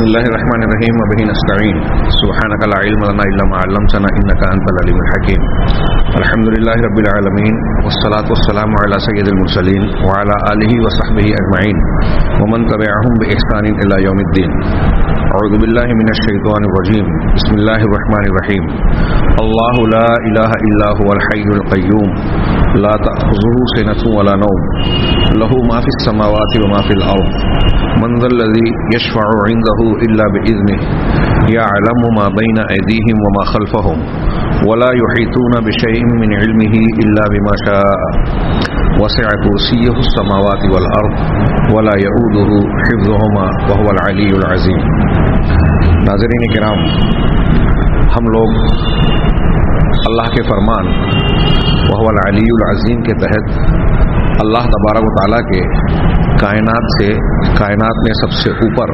بسم اللہ الرحمن الرحیم وبہ نستعین سبحانک لا علم لنا الا ما علمتنا انک انت العلیم الحکیم الحمد للہ رب العالمین والصلاة والسلام علی سید المرسلین وعلی آلہ وصحبہ اجمعین ومن تبعهم بإحسان الى یوم الدین اعوذ باللہ من الشیطان الرجیم بسم اللہ الرحمن الرحیم اللہ لا الہ الا هو الحی القیوم لا تأخذه سنة ولا نوم له ما في السماوات وما في الأرض من ذا الذي يشفع عنده إلا بإذنه يعلم ما بين أيديهم وما خلفهم ولا يحيطون بشيء من علمه إلا بما شاء وسع كرسيه السماوات والأرض ولا يؤوده حفظهما وهو العلي العظيم. ناظرین کرام، ہم لوگ اللہ کے فرمان وهو العلی العظیم کے تحت اللہ تبارک و تعالیٰ کے کائنات میں سب سے اوپر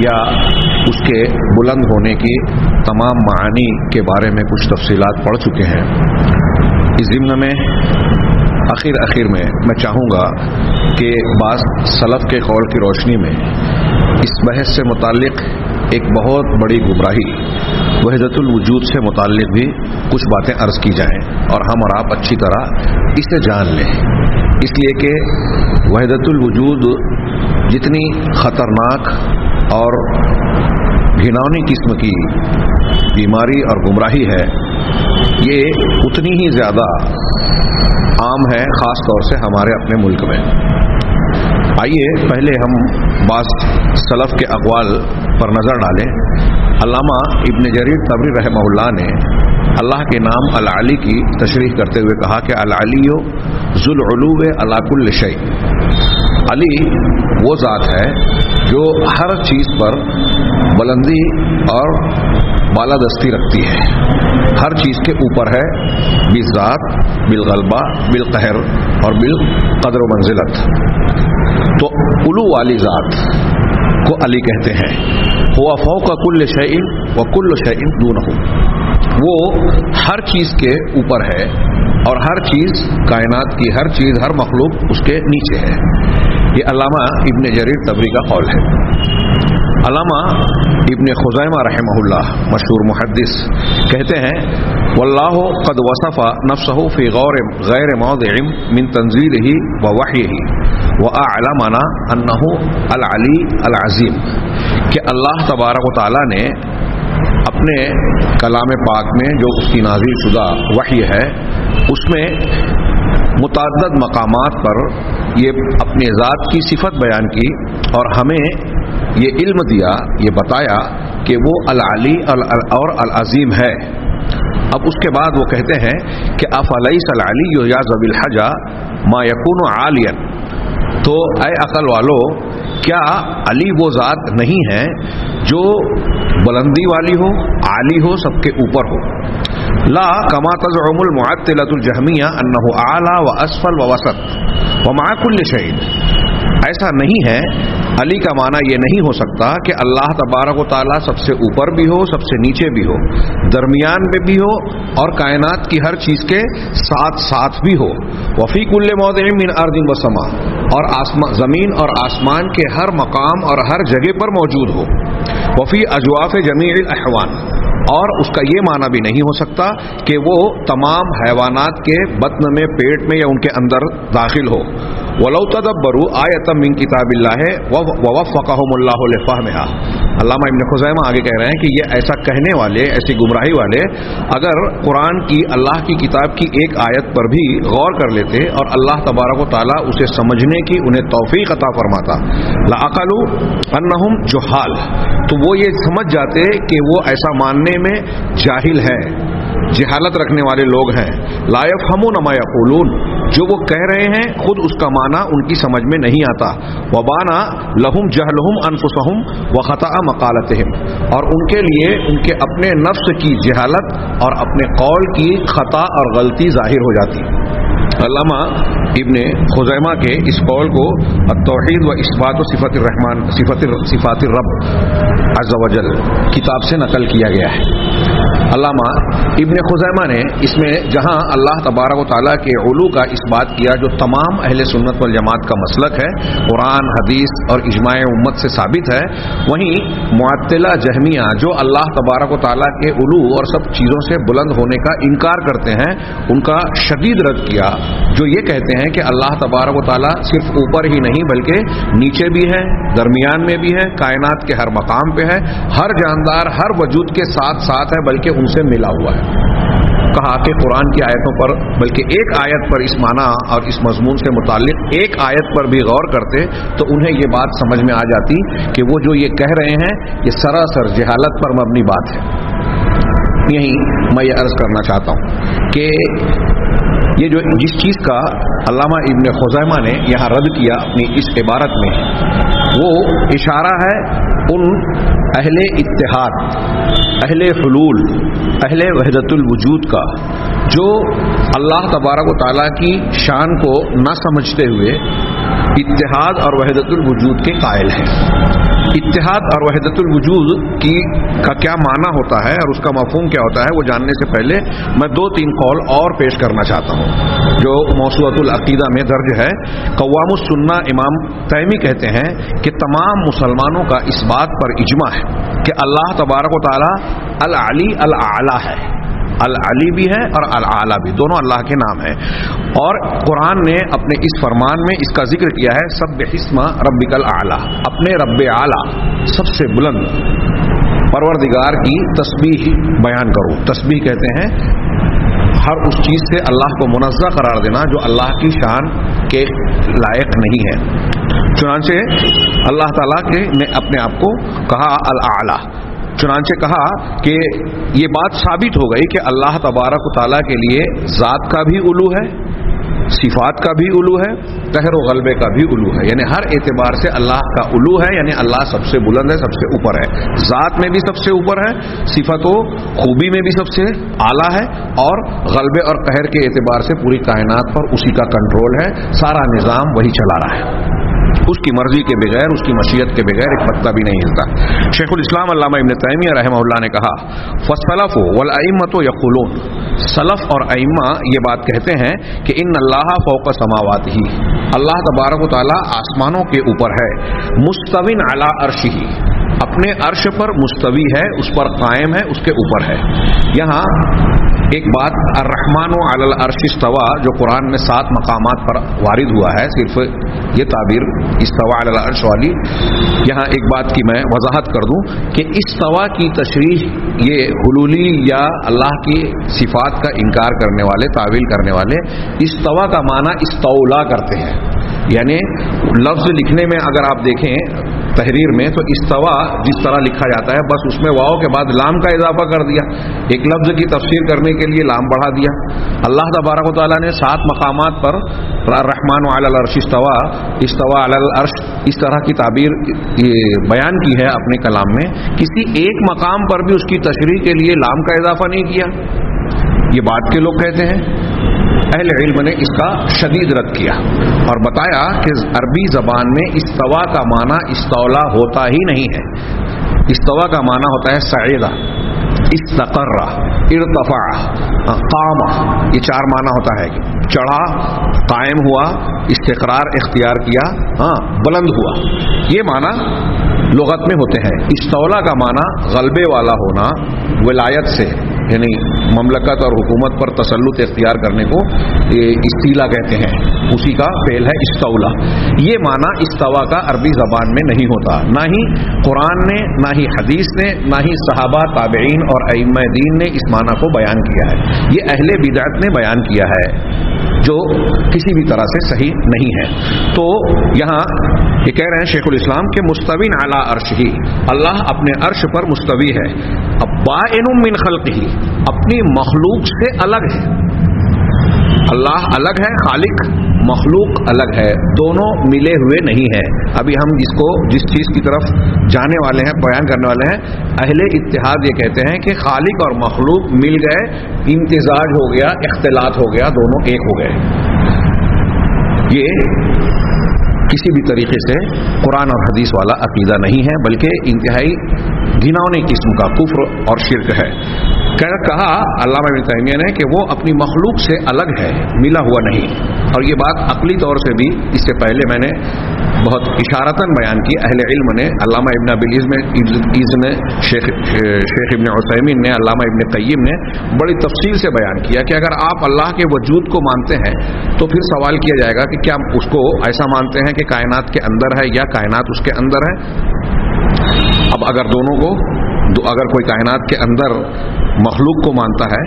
یا اس کے بلند ہونے کی تمام معانی کے بارے میں کچھ تفصیلات پڑھ چکے ہیں. اس ضمن میں اخیر میں چاہوں گا کہ بعض سلف کے قول کی روشنی میں اس بحث سے متعلق ایک بہت بڑی گمراہی وحدت الوجود سے متعلق بھی کچھ باتیں عرض کی جائیں اور ہم اور آپ اچھی طرح اسے جان لیں، اس لیے کہ وحدت الوجود جتنی خطرناک اور گھناؤنی قسم کی بیماری اور گمراہی ہے، یہ اتنی ہی زیادہ عام ہے، خاص طور سے ہمارے اپنے ملک میں. آئیے پہلے ہم بعض سلف کے اقوال پر نظر ڈالیں. علامہ ابن جریر طبری رحمہ اللہ نے اللہ کے نام العلی کی تشریح کرتے ہوئے کہا کہ العلی ذو العلو علی کل شیء. علی وہ ذات ہے جو ہر چیز پر بلندی اور بالادستی رکھتی ہے، ہر چیز کے اوپر ہے، بالذات، بالغلبہ، بالقہر اور بالقدر و منزلت. تو علو والی ذات کو علی کہتے ہیں. ہوا فوق کل شیء وکل شیء دونہ، وہ ہر چیز کے اوپر ہے اور ہر چیز کائنات کی ہر چیز، ہر مخلوق اس کے نیچے ہے. یہ علامہ ابن جریر طبری کا قول ہے. علامہ ابن خزیمہ رحمہ اللہ مشہور محدث کہتے ہیں واللہ قد وصف نفسه فی غیر موضع من تنزیلہ ووحیہ واعلمنا انہ العلی العظیم، کہ اللہ تبارک و تعالی نے اپنے کلام پاک میں جو اس کی نازل شدہ وحی ہے، اس میں متعدد مقامات پر یہ اپنے ذات کی صفت بیان کی اور ہمیں یہ علم دیا، یہ بتایا کہ وہ العلی اور العظیم ہے. اب اس کے بعد وہ کہتے ہیں کہ افلیس العلی یا ذوی الحجہ ما یکون عالیا، تو اے عقل والو، کیا علی وہ ذات نہیں ہے جو بلندی والی ہو، عالی ہو، سب کے اوپر ہو. لا کما تزعم المعطلۃ الجہمیہ انہ اعلی و اسفل و وسط ومع کل شیء. ایسا نہیں ہے، علی کا معنی یہ نہیں ہو سکتا کہ اللہ تبارک و تعالیٰ سب سے اوپر بھی ہو، سب سے نیچے بھی ہو، درمیان میں بھی ہو اور کائنات کی ہر چیز کے ساتھ بھی ہو. وفی کل موضع من ارض و سما، اور زمین اور آسمان کے ہر مقام اور ہر جگہ پر موجود ہو. وفی اجواف جمیع الاحوان، اور اس کا یہ معنی بھی نہیں ہو سکتا کہ وہ تمام حیوانات کے بطن میں، پیٹ میں یا ان کے اندر داخل ہو. وَلَوْ تَدَبَّرُوا آیَةً مِّن کتاب اللہ وَوَفَّقَهُمُ اللَّهُ لِفَهْمِهَا. علامہ ابن خزیمہ آگے کہہ رہے ہیں کہ یہ ایسا کہنے والے، ایسی گمراہی والے اگر قرآن کی، اللہ کی کتاب کی ایک آیت پر بھی غور کر لیتے اور اللہ تبارک و تعالیٰ اسے سمجھنے کی انہیں توفیق عطا فرماتا، لَعَقَلُوا أَنَّهُمْ جُحَّالٌ، تو وہ یہ سمجھ جاتے کہ وہ ایسا ماننے میں جاہل ہیں، جہالت رکھنے والے لوگ ہیں. لا يفهمون ما يقولون، جو وہ کہہ رہے ہیں خود اس کا معنی ان کی سمجھ میں نہیں آتا. وبانا لہم جہلہم انفسہم وخطأ مقالتہم، اور ان کے لیے ان کے اپنے نفس کی جہالت اور اپنے قول کی خطا اور غلطی ظاہر ہو جاتی. علامہ ابن خزیمہ کے اس قول کو التوحید و اثبات و صفات الرحمن صفات الرب عز و جل کتاب سے نقل کیا گیا ہے. علامہ ابن خزیمہ نے اس میں جہاں اللہ تبارک و تعالیٰ کے علو کا اس بات کیا جو تمام اہل سنت والجماعت کا مسلک ہے، قرآن حدیث اور اجماع امت سے ثابت ہے، وہیں معطلہ جہمیہ جو اللہ تبارک و تعالیٰ کے علو اور سب چیزوں سے بلند ہونے کا انکار کرتے ہیں، ان کا شدید رد کیا، جو یہ کہتے ہیں کہ اللہ تبارک و تعالیٰ صرف اوپر ہی نہیں بلکہ نیچے بھی ہے، درمیان میں بھی ہے، کائنات کے ہر مقام پہ ہے، ہر جاندار ہر وجود کے ساتھ ساتھ ہے بلکہ ان سے ملا ہوا ہے. کہا کہ قرآن کی آیتوں پر بلکہ ایک آیت پر اس معنی اور اس مضمون سے متعلق ایک آیت پر بھی غور کرتے تو انہیں یہ بات سمجھ میں آ جاتی کہ وہ جو یہ کہہ رہے ہیں یہ سراسر جہالت پر مبنی بات ہے. یہی میں یہ عرض کرنا چاہتا ہوں کہ یہ جو جس چیز کا علامہ ابن خزیمہ نے یہاں رد کیا اپنی اس عبارت میں، وہ اشارہ ہے ان اہل اتحاد، اہل حلول، اہل وحدت الوجود کا جو اللہ تبارک و تعالیٰ کی شان کو نہ سمجھتے ہوئے اتحاد اور وحدت الوجود کے قائل ہیں. اتحاد اور وحدت الوجود کا کیا معنی ہوتا ہے اور اس کا مفہوم کیا ہوتا ہے وہ جاننے سے پہلے میں 2-3 قول اور پیش کرنا چاہتا ہوں جو موسوعۃ العقیدہ میں درج ہے. قوام السنہ امام تیمی کہتے ہیں کہ تمام مسلمانوں کا اس بات پر اجماع ہے کہ اللہ تبارک و تعالی العلی الاعلی ہے. العلی بھی ہے اور الاعلی بھی، دونوں اللہ کے نام ہیں. اور قرآن نے اپنے اس فرمان میں اس کا ذکر کیا ہے سبح اسم ربک الاعلی، اپنے رب اعلی سب سے بلند پروردگار کی تسبیح بیان کرو. تسبیح کہتے ہیں ہر اس چیز سے اللہ کو منزہ قرار دینا جو اللہ کی شان کے لائق نہیں ہے. چنانچہ اللہ تعالیٰ نے اپنے آپ کو کہا الاعلی. چنانچہ کہا کہ یہ بات ثابت ہو گئی کہ اللہ تبارک و تعالیٰ کے لیے ذات کا بھی علو ہے، صفات کا بھی علو ہے، قہر و غلبے کا بھی علو ہے. یعنی ہر اعتبار سے اللہ کا علو ہے، یعنی اللہ سب سے بلند ہے، سب سے اوپر ہے. ذات میں بھی سب سے اوپر ہے، صفت و خوبی میں بھی سب سے اعلیٰ ہے، اور غلبے اور قہر کے اعتبار سے پوری کائنات پر اسی کا کنٹرول ہے. سارا نظام وہی چلا رہا ہے، اس کی مرضی کے بغیر، اس کی مشیت کے بغیر ایک پتا بھی نہیں ہلتا. شیخ الاسلام علامہ ابن تیمیہ رحمہ اللہ نے کہا فالسلف والائمۃ یقولون، سلف اور ائمہ یہ بات کہتے ہیں کہ ان اللہ فوق سماواتہ، اللہ تبارک و تعالی آسمانوں کے اوپر ہے، مستوین علی عرشہ، اپنے عرش پر مستوی ہے، اس پر قائم ہے، اس کے اوپر ہے. یہاں ایک بات الرحمن علی العرش استوى جو قرآن میں 7 مقامات پر وارد ہوا ہے، صرف یہ تعبیر استوى علی العرش والی، یہاں ایک بات کی میں وضاحت کر دوں کہ استوى کی تشریح یہ حلولی یا اللہ کی صفات کا انکار کرنے والے، تعویل کرنے والے استوى کا معنی استولا کرتے ہیں. یعنی لفظ لکھنے میں اگر آپ دیکھیں تحریر میں تو استوا جس طرح لکھا جاتا ہے بس اس میں واو کے بعد لام کا اضافہ کر دیا، ایک لفظ کی تفسیر کرنے کے لیے لام بڑھا دیا. اللہ تبارک و تعالیٰ نے 7 مقامات پر الرحمن علی العرش استوا، استوا علی العرش اس طرح کی تعبیر بیان کی ہے اپنے کلام میں. کسی ایک مقام پر بھی اس کی تشریح کے لیے لام کا اضافہ نہیں کیا. یہ بات کے لوگ کہتے ہیں. اہل علم نے اس کا شدید رد کیا اور بتایا کہ عربی زبان میں استوا کا معنی استولا ہوتا ہی نہیں ہے. استوا کا معنی ہوتا ہے صعیدہ، استقر، ارتفع، قام، یہ 4 معنی ہوتا ہے. چڑھا، قائم ہوا، استقرار اختیار کیا، بلند ہوا، یہ معنی لغت میں ہوتے ہیں. استولا کا معنی غلبے والا ہونا، ولایت سے، یعنی مملکت اور حکومت پر تسلط اختیار کرنے کو استیلا کہتے ہیں، اسی کا فعل ہے استولا. یہ معنی استوا کا عربی زبان میں نہیں ہوتا، نہ ہی قرآن نے، نہ ہی حدیث نے، نہ ہی صحابہ، تابعین اور ائمہ دین نے اس معنی کو بیان کیا ہے. یہ اہل بدعت نے بیان کیا ہے جو کسی بھی طرح سے صحیح نہیں ہے. تو یہاں یہ کہہ رہے ہیں شیخ الاسلام کہ مستوین علی عرشہ، اللہ اپنے عرش پر مستوی ہے. اب بائن من خلقہ، اپنی مخلوق سے الگ ہے. اللہ الگ ہے، خالق، مخلوق الگ ہے، دونوں ملے ہوئے نہیں ہیں. ابھی ہم جس چیز کی طرف جانے والے ہیں، بیان کرنے والے ہیں، اہل اتحاد یہ کہتے ہیں کہ خالق اور مخلوق مل گئے، امتزاج ہو گیا، اختلاط ہو گیا، دونوں ایک ہو گئے. یہ کسی بھی طریقے سے قرآن اور حدیث والا عقیدہ نہیں ہے، بلکہ انتہائی گھناؤنی قسم کا کفر اور شرک ہے۔ کہا علامہ ابن تیمیہ نے کہ وہ اپنی مخلوق سے الگ ہے، ملا ہوا نہیں، اور یہ بات عقلی طور سے بھی اس سے پہلے میں نے بہت اشارتاً بیان کی۔ اہل علم نے، علامہ ابن ابی العز نے، شیخ ابن عثیمین نے، علامہ ابن قیم نے بڑی تفصیل سے بیان کیا کہ اگر آپ اللہ کے وجود کو مانتے ہیں تو پھر سوال کیا جائے گا کہ کیا اس کو ایسا مانتے ہیں کہ کائنات کے اندر ہے یا کائنات اس کے اندر ہے؟ اب اگر دونوں کو، اگر کوئی کائنات کے اندر مخلوق کو مانتا ہے،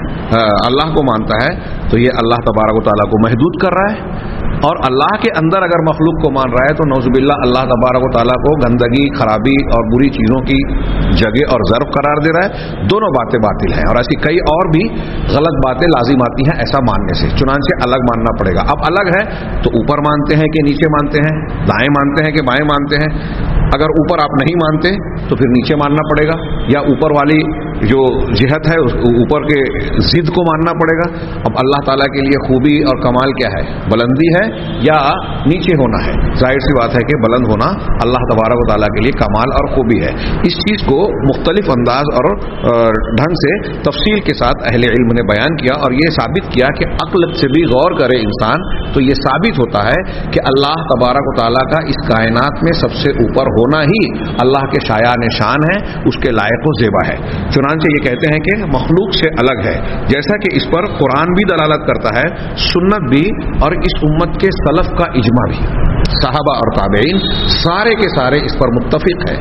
اللہ کو مانتا ہے، تو یہ اللہ تبارک و تعالیٰ کو محدود کر رہا ہے، اور اللہ کے اندر اگر مخلوق کو مان رہا ہے تو نعوذ باللہ اللہ تبارک و تعالیٰ کو گندگی، خرابی اور بری چیزوں کی جگہ اور ظرف قرار دے رہا ہے۔ دونوں باتیں باطل ہیں، اور ایسی کئی اور بھی غلط باتیں لازم آتی ہیں ایسا ماننے سے، چنانچہ الگ ماننا پڑے گا۔ اب الگ ہے تو اوپر مانتے ہیں کہ نیچے مانتے ہیں، دائیں مانتے ہیں کہ بائیں مانتے ہیں؟ اگر اوپر آپ نہیں مانتے تو پھر نیچے ماننا پڑے گا، یا اوپر والی جو جہت ہے اوپر کے ضد کو ماننا پڑے گا۔ اب اللہ تعالیٰ کے لیے خوبی اور کمال کیا ہے؟ بلندی ہے یا نیچے ہونا ہے؟ ظاہر سی بات ہے کہ بلند ہونا اللہ تبارک و تعالیٰ کے لیے کمال اور خوبی ہے۔ اس چیز کو مختلف انداز اور ڈھنگ سے تفصیل کے ساتھ اہل علم نے بیان کیا، اور یہ ثابت کیا کہ عقل سے بھی غور کرے انسان تو یہ ثابت ہوتا ہے کہ اللہ تبارک و تعالیٰ کا اس کائنات میں سب سے اوپر ہونا ہی اللہ کے شایان شان ہے، اس کے لائق و زیبا ہے۔ چنانچہ یہ کہتے ہیں کہ مخلوق سے الگ ہے، جیسا کہ اس پر قرآن بھی دلالت کرتا ہے، سنت بھی، اور اس امت کے سلف کا اجماع بھی، صحابہ اور تابعین سارے کے سارے اس پر متفق ہے۔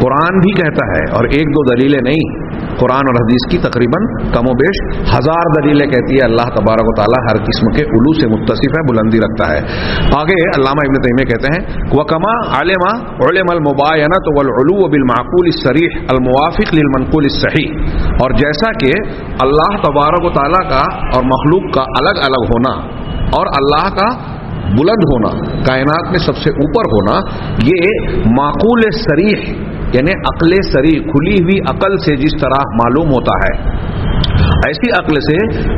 قرآن بھی کہتا ہے، اور ایک دو دلیلیں نہیں، قرآن اور حدیث کی تقریباً کم و بیش 1000 دلیلیں کہتی ہے اللہ تبارک و تعالیٰ ہر قسم کے علو سے متصف ہے، بلندی رکھتا ہے۔ آگے علامہ ابن تیمیہ کہتے ہیں وَكَمَا عَلِمَ الْمُبَايَنَةُ وَالْعُلُوُّ بِالْمَعْقُولِ الصَّرِيحِ الْمُوَافِقِ لِلْمَنْقُولِ الصَّحِيحِ، اور جیسا کہ اللہ تبارک و تعالیٰ کا اور مخلوق کا الگ الگ ہونا، اور اللہ کا بلند ہونا، کائنات میں سب سے اوپر ہونا، یہ معقول صریح یعنی عقل صریح، کھلی ہوئی عقل سے جس طرح معلوم ہوتا ہے، ایسی عقل سے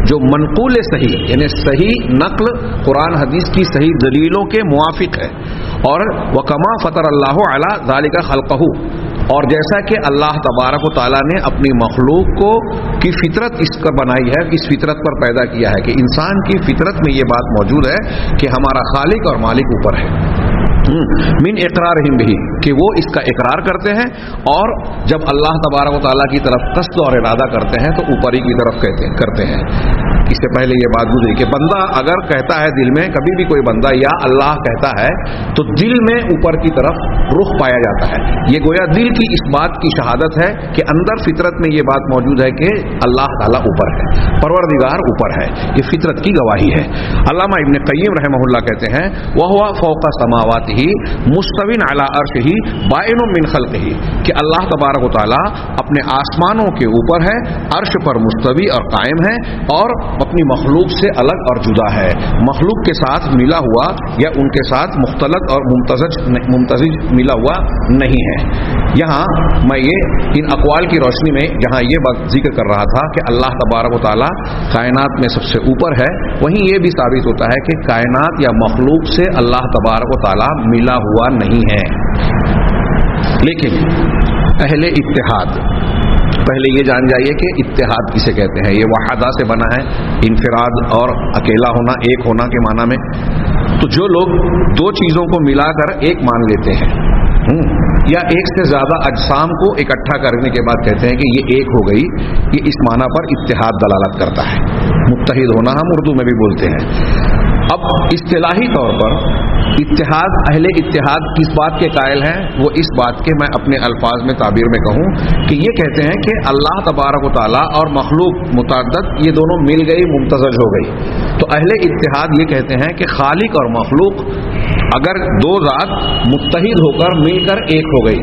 جو منقول صحیح یعنی صحیح نقل قرآن حدیث کی صحیح دلیلوں کے موافق ہے، اور وَكَمَا فَطَرَ اللَّهُ عَلَى ذَلِكَ خَلْقَهُ، اور جیسا کہ اللہ تبارک و تعالیٰ نے اپنی مخلوق کو کی فطرت اس کا بنائی ہے، اس فطرت پر پیدا کیا ہے کہ انسان کی فطرت میں یہ بات موجود ہے کہ ہمارا خالق اور مالک اوپر ہے، من اقرارہم بھی، کہ وہ اس کا اقرار کرتے ہیں، اور جب اللہ تبارک و تعالیٰ کی طرف قصد اور ارادہ کرتے ہیں تو اوپر ہی کی طرف کرتے ہیں۔ اس سے پہلے یہ بات گزری کہ بندہ اگر کہتا ہے دل میں، کبھی بھی کوئی بندہ یا اللہ کہتا ہے تو دل میں اوپر کی طرف رخ پایا جاتا ہے، یہ گویا دل کی اس بات کی شہادت ہے کہ اندر فطرت میں یہ بات موجود ہے کہ اللہ تعالیٰ اوپر ہے، پروردگار اوپر ہے، یہ فطرت کی گواہی ہے۔ علامہ ابن قیم رحمہ اللہ کہتے ہیں وَهُوَ فَوْقَ سَمَاوَاتِهِ مُسْتَوٍ عَلَى عَرْشِهِ بَائِنٌ مِّن خَلْقِهِ، کہ اللہ تبارک و تعالیٰ اپنے آسمانوں کے اوپر ہے، عرش پر مستوی اور قائم ہے، اور اپنی مخلوق سے الگ اور جدا ہے، مخلوق کے ساتھ ملا ہوا یا ان کے ساتھ مختلط اور ممتزج ملا ہوا نہیں ہے۔ یہاں میں یہ ان اقوال کی روشنی میں جہاں یہ بات ذکر کر رہا تھا کہ اللہ تبارک و تعالیٰ کائنات میں سب سے اوپر ہے، وہیں یہ بھی ثابت ہوتا ہے کہ کائنات یا مخلوق سے اللہ تبارک و تعالیٰ ملا ہوا نہیں ہے۔ لیکن اہل اتحاد، پہلے یہ جان جائیے کہ اتحاد کسے کہتے ہیں۔ یہ وحدہ سے بنا ہے، انفراد اور اکیلا ہونا، ایک ہونا کے معنی میں۔ تو جو لوگ دو چیزوں کو ملا کر ایک مان لیتے ہیں، یا ایک سے زیادہ اجسام کو اکٹھا کرنے کے بعد کہتے ہیں کہ یہ ایک ہو گئی، یہ اس معنی پر اتحاد دلالت کرتا ہے۔ متحد ہونا ہم اردو میں بھی بولتے ہیں۔ اب اصطلاحی طور پر اتحاد، اہل اتحاد کس بات کے قائل ہیں؟ وہ اس بات کے، میں اپنے الفاظ میں تعبیر میں کہوں کہ یہ کہتے ہیں کہ اللہ تبارک و تعالیٰ اور مخلوق متعدد، یہ دونوں مل گئی، ممتزج ہو گئی۔ تو اہل اتحاد یہ کہتے ہیں کہ خالق اور مخلوق اگر دو ذات متحد ہو کر مل کر ایک ہو گئی،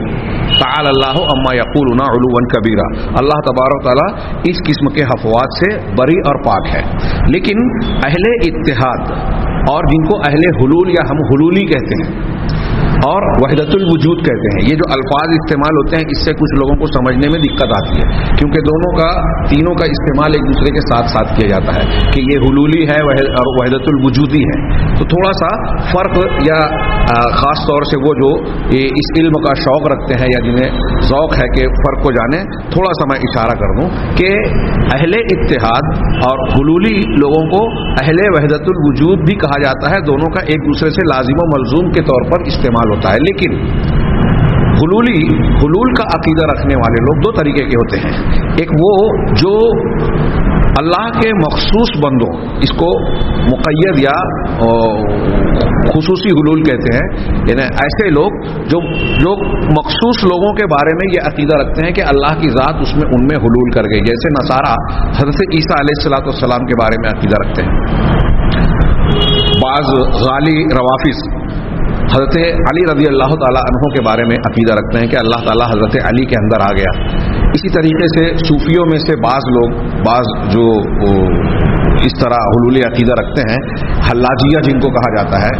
تعالی اللہ عما یقولون علوا کبیرا، اللہ تبارک و تعالیٰ اس قسم کے حفوات سے بری اور پاک ہے۔ لیکن اہل اتحاد اور جن کو اہل حلول یا ہم حلولی کہتے ہیں، اور وحدت الوجود کہتے ہیں. یہ جو الفاظ استعمال ہوتے ہیں اس سے کچھ لوگوں کو سمجھنے میں دقت آتی ہے، کیونکہ تینوں کا استعمال ایک دوسرے کے ساتھ ساتھ کیا جاتا ہے کہ یہ حلولی ہے اور وحدت الوجودی ہے. تو تھوڑا سا فرق، یا خاص طور سے وہ جو اس علم کا شوق رکھتے ہیں یا جنہیں ذوق ہے کہ فرق کو جانیں، تھوڑا سا میں اشارہ کر دوں کہ اہل اتحاد اور حلولی لوگوں کو اہل وحدت الوجود بھی کہا جاتا ہے. دونوں کا ایک دوسرے سے لازم و ملزوم کے طور پر استعمال ہوتا ہے. لیکن حلول کا عقیدہ رکھنے والے لوگ دو طریقے کے ہوتے ہیں. ایک وہ جو اللہ کے مخصوص بندوں، اس کو مقید یا خصوصی حلول کہتے ہیں، یعنی ایسے لوگ جو مخصوص لوگوں کے بارے میں یہ عقیدہ رکھتے ہیں کہ اللہ کی ذات ان میں حلول کر گئی، جیسے نصارہ حضرت عیسیٰ علیہ السلام کے بارے میں عقیدہ رکھتے ہیں. بعض غالی روافظ حضرت علی رضی اللہ تعالی عنہ کے بارے میں عقیدہ رکھتے ہیں کہ اللہ تعالی حضرت علی کے اندر آ گیا. اسی طریقے سے صوفیوں میں سے بعض جو اس طرح حلولی عقیدہ رکھتے ہیں، حلاجیہ جن کو کہا جاتا ہے،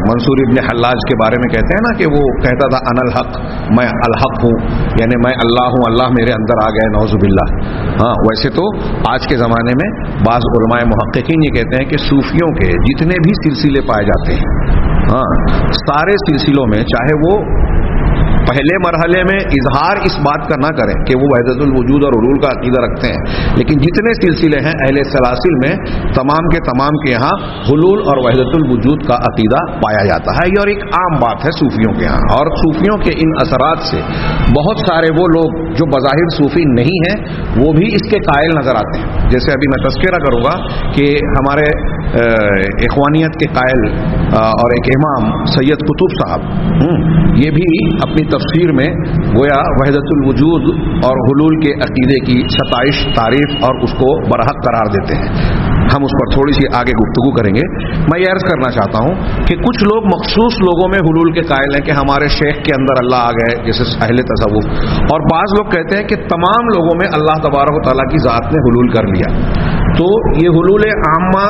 منصور ابن حلاج کے بارے میں کہتے ہیں نا کہ وہ کہتا تھا انا الحق، میں الحق ہوں، یعنی میں اللہ ہوں، اللہ میرے اندر آ گئے، نعوذ باللہ. ویسے تو آج کے زمانے میں بعض علماء محققین یہ کہتے ہیں کہ صوفیوں کے جتنے بھی سلسلے پائے جاتے ہیں، سارے سلسلوں میں چاہے وہ پہلے مرحلے میں اظہار اس بات کا نہ کریں کہ وہ وحدت الوجود اور حلول کا عقیدہ رکھتے ہیں، لیکن جتنے سلسلے ہیں اہل سلاسل میں تمام کے یہاں حلول اور وحدت الوجود کا عقیدہ پایا جاتا ہے. یہ اور ایک عام بات ہے صوفیوں کے یہاں. اور صوفیوں کے ان اثرات سے بہت سارے وہ لوگ جو بظاہر صوفی نہیں ہیں وہ بھی اس کے قائل نظر آتے ہیں. جیسے ابھی میں تذکرہ کروں گا کہ ہمارے اخوانیت کے قائل اور ایک امام سید قطب صاحب، یہ بھی اپنی تفسیر میں گویا وحدت الوجود اور حلول کے عقیدے کی ستائش، تعریف اور اس کو برحق قرار دیتے ہیں. ہم اس پر تھوڑی سی آگے گفتگو کریں گے. میں یہ عرض کرنا چاہتا ہوں کہ کچھ لوگ مخصوص لوگوں میں حلول کے قائل ہیں کہ ہمارے شیخ کے اندر اللہ آ گئے، جیسے اہل تصوف، اور بعض لوگ کہتے ہیں کہ تمام لوگوں میں اللہ تبارک و تعالیٰ کی ذات نے حلول کر لیا. تو یہ حلول عامہ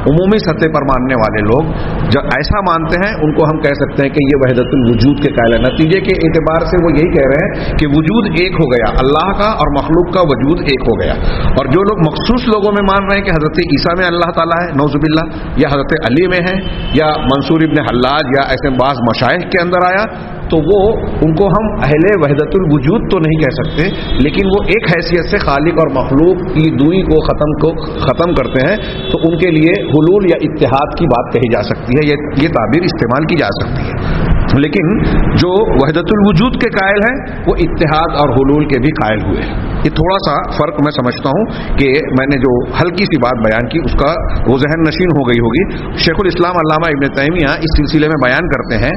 عمومی سطح پر ماننے والے لوگ جب ایسا مانتے ہیں ان کو ہم کہہ سکتے ہیں کہ یہ وحدت الوجود کے قائل ہیں. نتیجے کے اعتبار سے وہ یہی کہہ رہے ہیں کہ وجود ایک ہو گیا، اللہ کا اور مخلوق کا وجود ایک ہو گیا. اور جو لوگ مخصوص لوگوں میں مان رہے ہیں کہ حضرت عیسیٰ میں اللہ تعالیٰ ہے، نعوذ باللہ، یا حضرت علی میں ہے، یا منصور ابن حلاج یا ایسے بعض مشائخ کے اندر آیا، تو وہ ان کو ہم اہل وحدت الوجود تو نہیں کہہ سکتے، لیکن وہ ایک حیثیت سے خالق اور مخلوق کی دوئی کو ختم کرتے ہیں. تو ان کے لیے حلول یا اتحاد کی بات کہی جا سکتی ہے، یہ تعبیر استعمال کی جا سکتی ہے. لیکن جو وحدت الوجود کے قائل ہیں وہ اتحاد اور حلول کے بھی قائل ہوئے. یہ تھوڑا سا فرق میں سمجھتا ہوں کہ میں نے جو ہلکی سی بات بیان کی اس کا وہ ذہن نشین ہو گئی ہوگی. شیخ الاسلام علامہ ابن تیمیہ اس سلسلے میں بیان کرتے ہیں،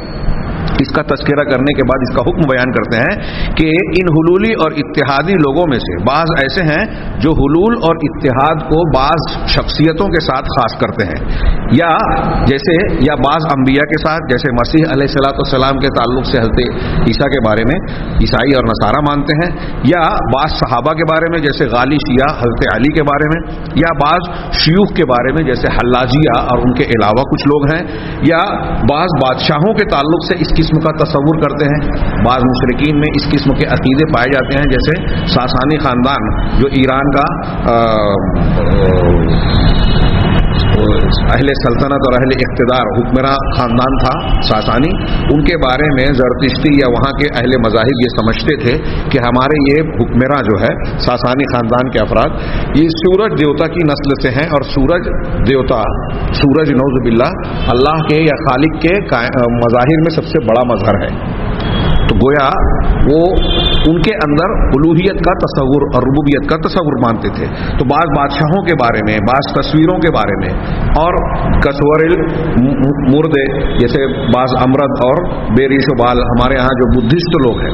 اس کا تذکرہ کرنے کے بعد اس کا حکم بیان کرتے ہیں کہ ان حلولی اور اتحادی لوگوں میں سے بعض ایسے ہیں جو حلول اور اتحاد کو بعض شخصیتوں کے ساتھ خاص کرتے ہیں، یا بعض انبیاء کے ساتھ، جیسے مسیح علیہ السلام کے تعلق سے حضرت عیسیٰ کے بارے میں عیسائی اور نصارہ مانتے ہیں، یا بعض صحابہ کے بارے میں جیسے غالی شیعہ حضرت علی کے بارے میں، یا بعض شیوخ کے بارے میں جیسے حلاجیہ اور ان کے علاوہ کچھ لوگ ہیں، یا بعض بادشاہوں کے تعلق سے اس قسم کا تصور کرتے ہیں. بعض مشرکین میں اس قسم کے عقیدے پائے جاتے ہیں، جیسے ساسانی خاندان جو ایران کا اہل سلطنت اور اہل اقتدار حکمراں خاندان تھا ساسانی، ان کے بارے میں زرتشتی یا وہاں کے اہل مذاہب یہ سمجھتے تھے کہ ہمارے یہ حکمراں جو ہے ساسانی خاندان کے افراد یہ سورج دیوتا کی نسل سے ہیں، اور سورج دیوتا، سورج نعوذ باللہ اللہ کے یا خالق کے مظاہر میں سب سے بڑا مظہر ہے. تو گویا وہ ان کے اندر الوہیت کا تصور اور ربوبیت کا تصور مانتے تھے. تو بعض بادشاہوں کے بارے میں، بعض تصویروں کے بارے میں، اور کسور مردے جیسے بعض امرد اور بے ریش و بال ہمارے ہاں جو بدھسٹ لوگ ہیں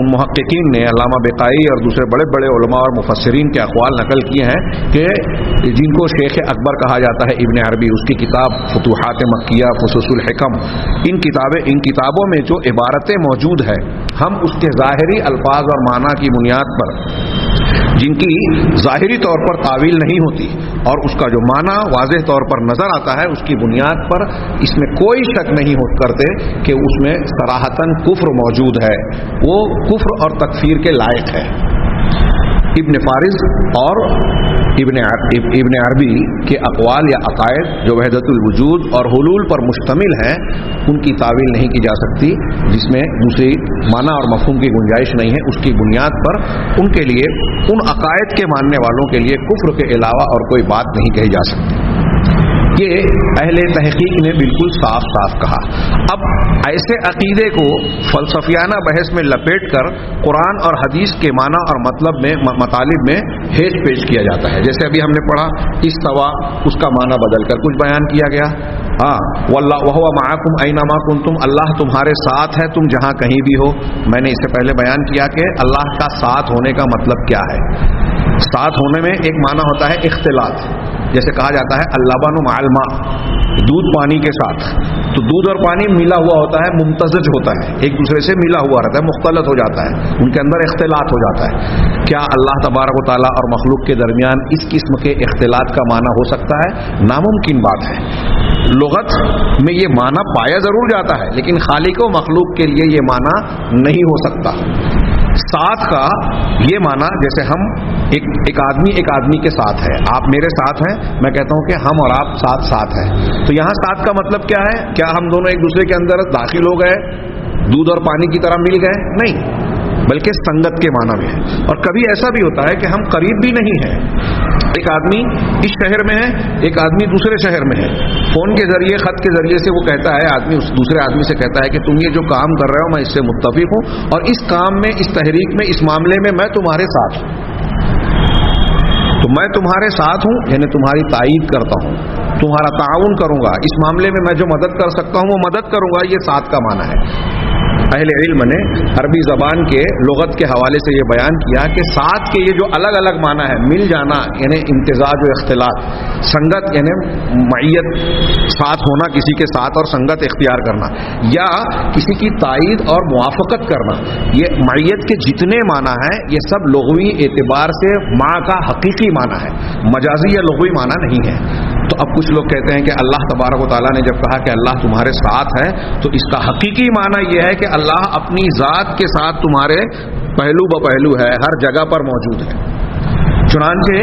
ان محققین نے علامہ بقائی اور دوسرے بڑے بڑے علماء اور مفسرین کے اقوال نقل کیے ہیں کہ جن کو شیخ اکبر کہا جاتا ہے ابن عربی، اس کی کتاب فتوحات مکیہ، فصوص الحکم، ان کتابوں میں جو عبارتیں موجود ہے، ہم اس کے ظاہری الفاظ اور معنی کی بنیاد پر، جن کی ظاہری طور پر تعویل نہیں ہوتی اور اس کا جو معنی واضح طور پر نظر آتا ہے، اس کی بنیاد پر اس میں کوئی شک نہیں ہو کرتے کہ اس میں صراحتاً کفر موجود ہے، وہ کفر اور تکفیر کے لائق ہے۔ ابن فارض اور ابن عربی کے اقوال یا عقائد جو وحدت الوجود اور حلول پر مشتمل ہیں، ان کی تعویل نہیں کی جا سکتی، جس میں دوسری معنی اور مفہوم کی گنجائش نہیں ہے۔ اس کی بنیاد پر ان کے لیے، ان عقائد کے ماننے والوں کے لیے کفر کے علاوہ اور کوئی بات نہیں کہی جا سکتی۔ یہ اہل تحقیق نے بالکل صاف صاف کہا۔ اب ایسے عقیدے کو فلسفیانہ بحث میں لپیٹ کر قرآن اور حدیث کے معنی اور مطالب میں ہیج پیش کیا جاتا ہے۔ جیسے ابھی ہم نے پڑھا استوا، اس کا معنی بدل کر کچھ بیان کیا گیا۔ واللہ وہو معکم اینما کنتم، اللہ تمہارے ساتھ ہے تم جہاں کہیں بھی ہو۔ میں نے اس سے پہلے بیان کیا کہ اللہ کا ساتھ ہونے کا مطلب کیا ہے۔ ساتھ ہونے میں ایک معنی ہوتا ہے اختلاط، جیسے کہا جاتا ہے اللبن مع الماء، دودھ پانی کے ساتھ، تو دودھ اور پانی ملا ہوا ہوتا ہے، ممتزج ہوتا ہے، ایک دوسرے سے ملا ہوا رہتا ہے، مختلط ہو جاتا ہے، ان کے اندر اختلاط ہو جاتا ہے۔ کیا اللہ تبارک و تعالیٰ اور مخلوق کے درمیان اس قسم کے اختلاط کا معنی ہو سکتا ہے؟ ناممکن بات ہے۔ لغت میں یہ معنی پایا ضرور جاتا ہے، لیکن خالق و مخلوق کے لیے یہ معنی نہیں ہو سکتا۔ ساتھ کا یہ معنی، جیسے ہم ایک آدمی کے ساتھ ہے، آپ میرے ساتھ ہیں، میں کہتا ہوں کہ ہم اور آپ ساتھ ہیں، تو یہاں ساتھ کا مطلب کیا ہے؟ کیا ہم دونوں ایک دوسرے کے اندر داخل ہو گئے، دودھ اور پانی کی طرح مل گئے؟ نہیں، بلکہ سنگت کے معنی میں ہے۔ اور کبھی ایسا بھی ہوتا ہے کہ ہم قریب بھی نہیں ہیں، ایک آدمی اس شہر میں ہے، ایک آدمی دوسرے شہر میں ہے، فون کے ذریعے، خط کے ذریعے سے وہ کہتا ہے، آدمی اس دوسرے آدمی سے کہتا ہے کہ تم یہ جو کام کر رہے ہو میں اس سے متفق ہوں، اور اس کام میں، اس تحریک میں، اس معاملے میں میں تمہارے ساتھ ہوں۔ تو میں تمہارے ساتھ ہوں یعنی تمہاری تائید کرتا ہوں، تمہارا تعاون کروں گا، اس معاملے میں میں جو مدد کر سکتا ہوں وہ مدد کروں گا، یہ ساتھ کا معنی ہے۔ اہل علم نے عربی زبان کے لغت کے حوالے سے یہ بیان کیا کہ ساتھ کے یہ جو الگ الگ معنی ہے، مل جانا یعنی امتزاج و اختلاط، سنگت یعنی معیت، ساتھ ہونا کسی کے ساتھ اور سنگت اختیار کرنا، یا کسی کی تائید اور موافقت کرنا، یہ معیت کے جتنے معنی ہیں یہ سب لغوی اعتبار سے مع کا حقیقی معنی ہے، مجازی یا لغوی معنی نہیں ہے۔ تو اب کچھ لوگ کہتے ہیں کہ اللہ تبارک و تعالیٰ نے جب کہا کہ اللہ تمہارے ساتھ ہے، تو اس کا حقیقی معنی یہ ہے کہ اللہ اپنی ذات کے ساتھ تمہارے پہلو بپہلو ہے، ہر جگہ پر موجود ہے۔ چنانچہ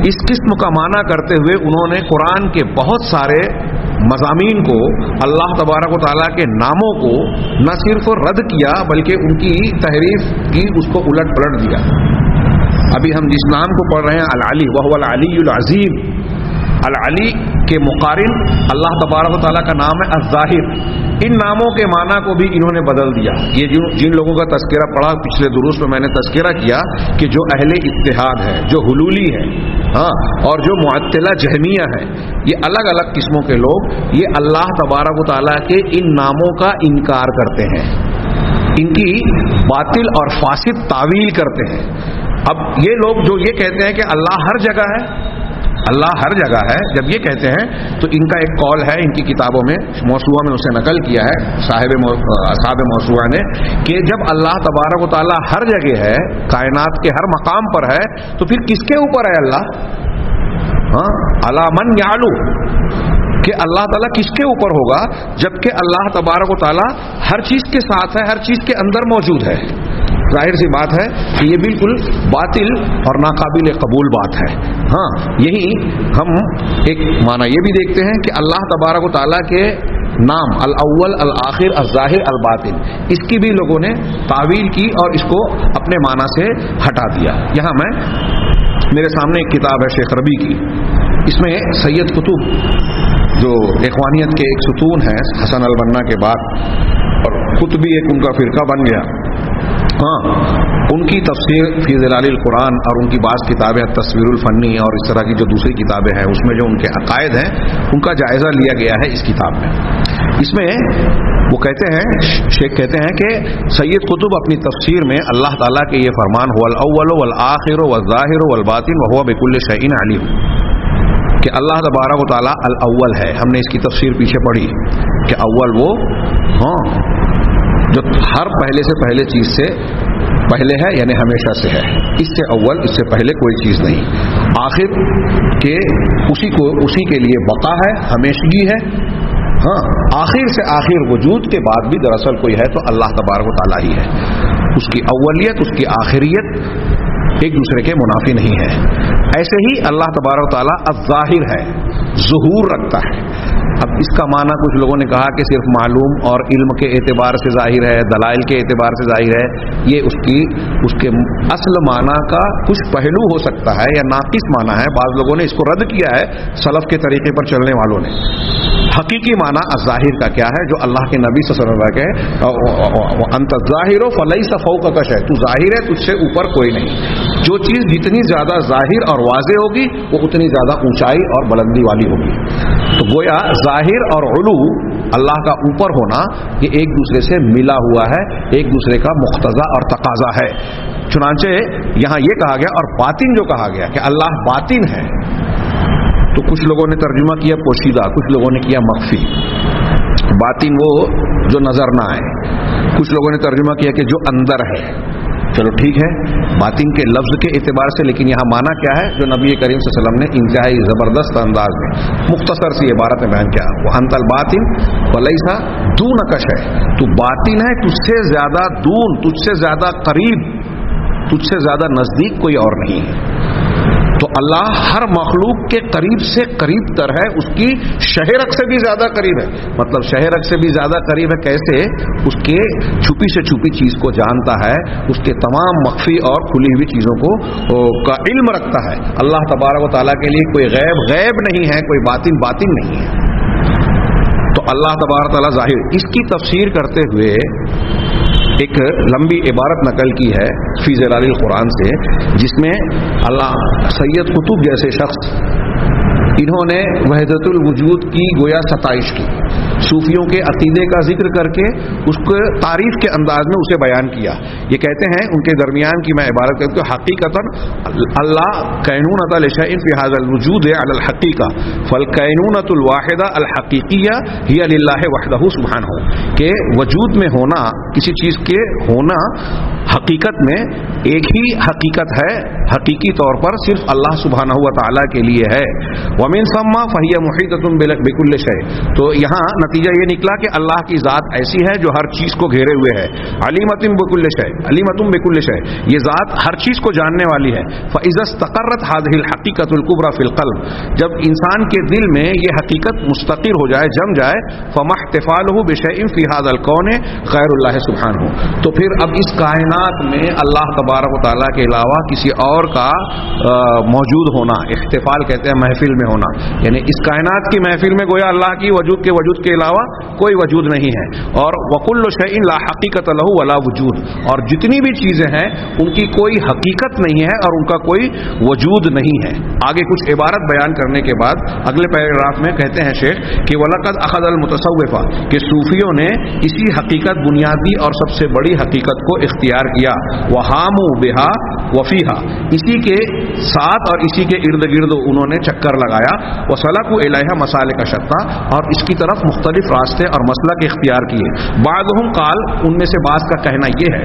اس قسم کا معنی کرتے ہوئے انہوں نے قرآن کے بہت سارے مضامین کو، اللہ تبارک و تعالیٰ کے ناموں کو نہ صرف رد کیا بلکہ ان کی تحریف کی، اس کو الٹ پلٹ دیا۔ ابھی ہم جس نام کو پڑھ رہے ہیں العلی، وہو العلی العظیم، العلی کے مقارن اللہ تبارک و تعالیٰ کا نام ہے الظاہر، ان ناموں کے معنی کو بھی انہوں نے بدل دیا۔ یہ جن لوگوں کا تذکرہ پڑھا پچھلے دروس میں، میں نے تذکرہ کیا کہ جو اہل اتحاد ہے، جو حلولی ہے، اور جو معطلہ جہمیہ ہے، یہ الگ الگ قسموں کے لوگ یہ اللہ تبارک و تعالیٰ کے ان ناموں کا انکار کرتے ہیں، ان کی باطل اور فاسد تعویل کرتے ہیں۔ اب یہ لوگ جو یہ کہتے ہیں کہ اللہ ہر جگہ ہے، اللہ ہر جگہ ہے، جب یہ کہتے ہیں تو ان کا ایک قول ہے، ان کی کتابوں میں موسوعہ میں اسے نقل کیا ہے صاحب موسوعہ نے، کہ جب اللہ تبارک و تعالیٰ ہر جگہ ہے، کائنات کے ہر مقام پر ہے، تو پھر کس کے اوپر ہے اللہ؟ علی من یعلو، کہ اللہ تعالیٰ کس کے اوپر ہوگا جبکہ اللہ تبارک و تعالیٰ ہر چیز کے ساتھ ہے، ہر چیز کے اندر موجود ہے۔ ظاہر سی بات ہے کہ یہ بالکل باطل اور ناقابل قبول بات ہے۔ یہی ہم ایک معنی یہ بھی دیکھتے ہیں کہ اللہ تبارک و تعالیٰ کے نام الاول، الآخر، الظاہر، الباطن، اس کی بھی لوگوں نے تعویل کی اور اس کو اپنے معنی سے ہٹا دیا۔ یہاں میرے سامنے ایک کتاب ہے شیخ ربیع کی، اس میں سید قطب جو اخوانیت کے ایک ستون ہیں حسن البنا کے بعد، اور قطبی ایک ان کا فرقہ بن گیا، ہاں ان کی تفسیر فی ظلال القرآن اور ان کی بعض کتابیں تصویر الفنی اور اس طرح کی جو دوسری کتابیں ہیں اس میں جو ان کے عقائد ہیں ان کا جائزہ لیا گیا ہے اس کتاب میں. اس میں وہ کہتے ہیں، شیخ کہتے ہیں کہ سید قطب اپنی تفسیر میں اللہ تعالیٰ کے یہ فرمان هو الاول والآخر والظاہر والباطن وهو بكل شيء علیم، کہ اللہ تبارک و تعالیٰ الاول ہے. ہم نے اس کی تفسیر پیچھے پڑھی کہ اول وہ جو ہر پہلے سے پہلے چیز سے پہلے ہے، یعنی ہمیشہ سے ہے، اس سے اول، اس سے پہلے کوئی چیز نہیں. آخر کہ اسی کے لیے بقا ہے، ہمیشگی ہے. ہاں آخر سے آخر وجود کے بعد بھی دراصل کوئی ہے تو اللہ تبارک و تعالیٰ ہی ہے. اس کی اولیت، اس کی آخریت ایک دوسرے کے منافی نہیں ہے. ایسے ہی اللہ تبارک و تعالیٰ الظاہر ہے، ظہور رکھتا ہے. اب اس کا معنی کچھ لوگوں نے کہا کہ صرف معلوم اور علم کے اعتبار سے ظاہر ہے، دلائل کے اعتبار سے ظاہر ہے. یہ اس کے اصل معنی کا کچھ پہلو ہو سکتا ہے یا ناقص معنی ہے. بعض لوگوں نے اس کو رد کیا ہے، سلف کے طریقے پر چلنے والوں نے. حقیقی معنی الظاہر کا کیا ہے جو اللہ کے نبی صلی اللہ علیہ وسلم کہ انت الظاہر فلیس فوقک شیء، تو ظاہر ہے، تجھ سے اوپر کوئی نہیں. جو چیز جتنی زیادہ ظاہر اور واضح ہوگی وہ اتنی زیادہ اونچائی اور بلندی والی ہوگی. تو گویا ظاہر اور علو، اللہ کا اوپر ہونا، یہ ایک دوسرے سے ملا ہوا ہے، ایک دوسرے کا مقتضا اور تقاضا ہے. چنانچہ یہاں یہ کہا گیا، اور باطن جو کہا گیا کہ اللہ باطن ہے، تو کچھ لوگوں نے ترجمہ کیا پوشیدہ، کچھ لوگوں نے کیا مخفی. باطن وہ جو نظر نہ آئے، کچھ لوگوں نے ترجمہ کیا کہ جو اندر ہے. چلو ٹھیک ہے باطن کے لفظ کے اعتبار سے، لیکن یہاں معنی کیا ہے جو نبی کریم صلی اللہ علیہ وسلم نے انتہائی زبردست انداز میں مختصر سی عبارت میں بیان کیا. وہ انت الباطن ولیس دونک شیء، تو باطن ہے، تجھ سے زیادہ دون، تجھ سے زیادہ قریب، تجھ سے زیادہ نزدیک کوئی اور نہیں ہے. تو اللہ ہر مخلوق کے قریب سے قریب تر ہے، اس کی شہرک سے بھی زیادہ قریب ہے. مطلب شہرک سے بھی زیادہ قریب ہے کیسے؟ اس کے چھپی سے چھپی چیز کو جانتا ہے، اس کے تمام مخفی اور کھلی ہوئی چیزوں کا علم رکھتا ہے. اللہ تبارک و تعالیٰ کے لیے کوئی غیب نہیں ہے، کوئی باطن نہیں ہے. تو اللہ تبارک و تعالیٰ ظاہر. اس کی تفسیر کرتے ہوئے ایک لمبی عبارت نقل کی ہے فی ظلال القرآن سے، جس میں اللہ سید قطب جیسے شخص، انہوں نے وحدت الوجود کی گویا ستائش کی، صوفیوں کے عقیدے کا ذکر کر کے اس کو تعریف کے انداز میں اسے بیان کیا. یہ کہتے ہیں ان کے درمیان کی میں عبارت کرتا ہوں، حقیقتاً اللہ کینونۃ لشیء فی ھذا الوجود علی الحقیقہ فالکینونۃ الواحدہ الحقیقیہ ہی للہ وحدہ سبحانہ، کہ وجود میں ہونا، کسی چیز کے ہونا حقیقت میں ایک ہی حقیقت ہے، حقیقی طور پر صرف اللہ سبحانہ و تعالیٰ کے لیے ہے. ومن ثم فہی محیطۃ بکل شیء، تو یہاں نتیجہ یہ نکلا کہ اللہ کی ذات ایسی ہے جو ہر چیز کو گھیرے ہوئے ہے. علیمۃ بکل شیء، علیمۃ بکل شیء، یہ ذات ہر چیز کو جاننے والی ہے. فاذا استقرت هذه الحقیقۃ الکبریٰ فی القلب، جب انسان کے دل میں یہ حقیقت مستقر ہو جائے، جم جائے، فما احتفالہ بشیء فی هذا الکون غیر اللہ سبحانہ، تو پھر اب اس کائنات میں اللہ تبارک و تعالیٰ کے علاوہ کسی اور کا موجود ہونا، احتفال کہتے ہیں محفل میں ہونا، یعنی اس کائنات کی محفل میں گویا اللہ کی وجود کے علاوہ کوئی وجود نہیں ہے. اور وکل شیء لا حقیقت لہ ولا وجود، اور جتنی بھی چیزیں ہیں ان کی کوئی حقیقت نہیں ہے اور ان کا کوئی وجود نہیں ہے. آگے کچھ عبارت بیان کرنے کے بعد اگلے پیراگراف میں کہتے ہیں شیخ کہ وَلَقَدْ أَخَذَ الْمُتَصَوِّفَ، کہ صوفیوں نے اسی حقیقت، بنیادی اور سب سے بڑی حقیقت کو اختیار کیا. وَحَامُوا بِهَا وَفِيهَا، اسی کے ساتھ اور اسی کے ارد گرد انہوں نے چکر لگایا. وَسَلَكُوا إِلَيْهَا مَسَالِكَ شَتَّىٰ، اور اس کی طرف مختلف راستے اور مسلک اختیار کیے. بعضهم قال، ان میں سے بعض کا کہنا یہ ہے،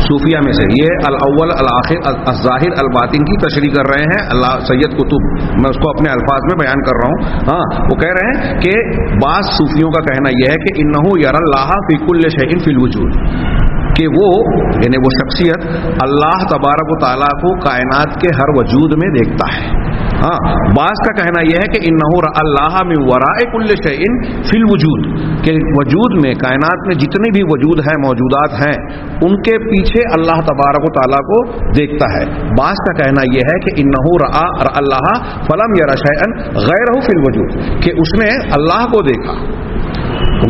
صوفیہ میں سے یہ الاول الآخر الظاہر الباطن کی تشریح کر رہے ہیں اللہ سید قطب، میں اس کو اپنے الفاظ میں بیان کر رہا ہوں. ہاں وہ کہہ رہے ہیں کہ بعض صوفیوں کا کہنا یہ ہے کہ انہ یری اللہ فی کل شیء فی الوجود، کہ وہ یعنی وہ شخصیت اللہ تبارک و تعالیٰ کو کائنات کے ہر وجود میں دیکھتا ہے. ہاں بعض کا کہنا یہ ہے کہ انہ اللہ من وراء کل شیء فی الوجود، کہ وجود میں، کائنات میں جتنے بھی وجود ہیں، موجودات ہیں، ان کے پیچھے اللہ تبارک و تعالیٰ کو دیکھتا ہے. بعض کا کہنا یہ ہے کہ انہ رأى اللہ فلم یری شیئا غیرہ فی الوجود، کہ اس نے اللہ کو دیکھا.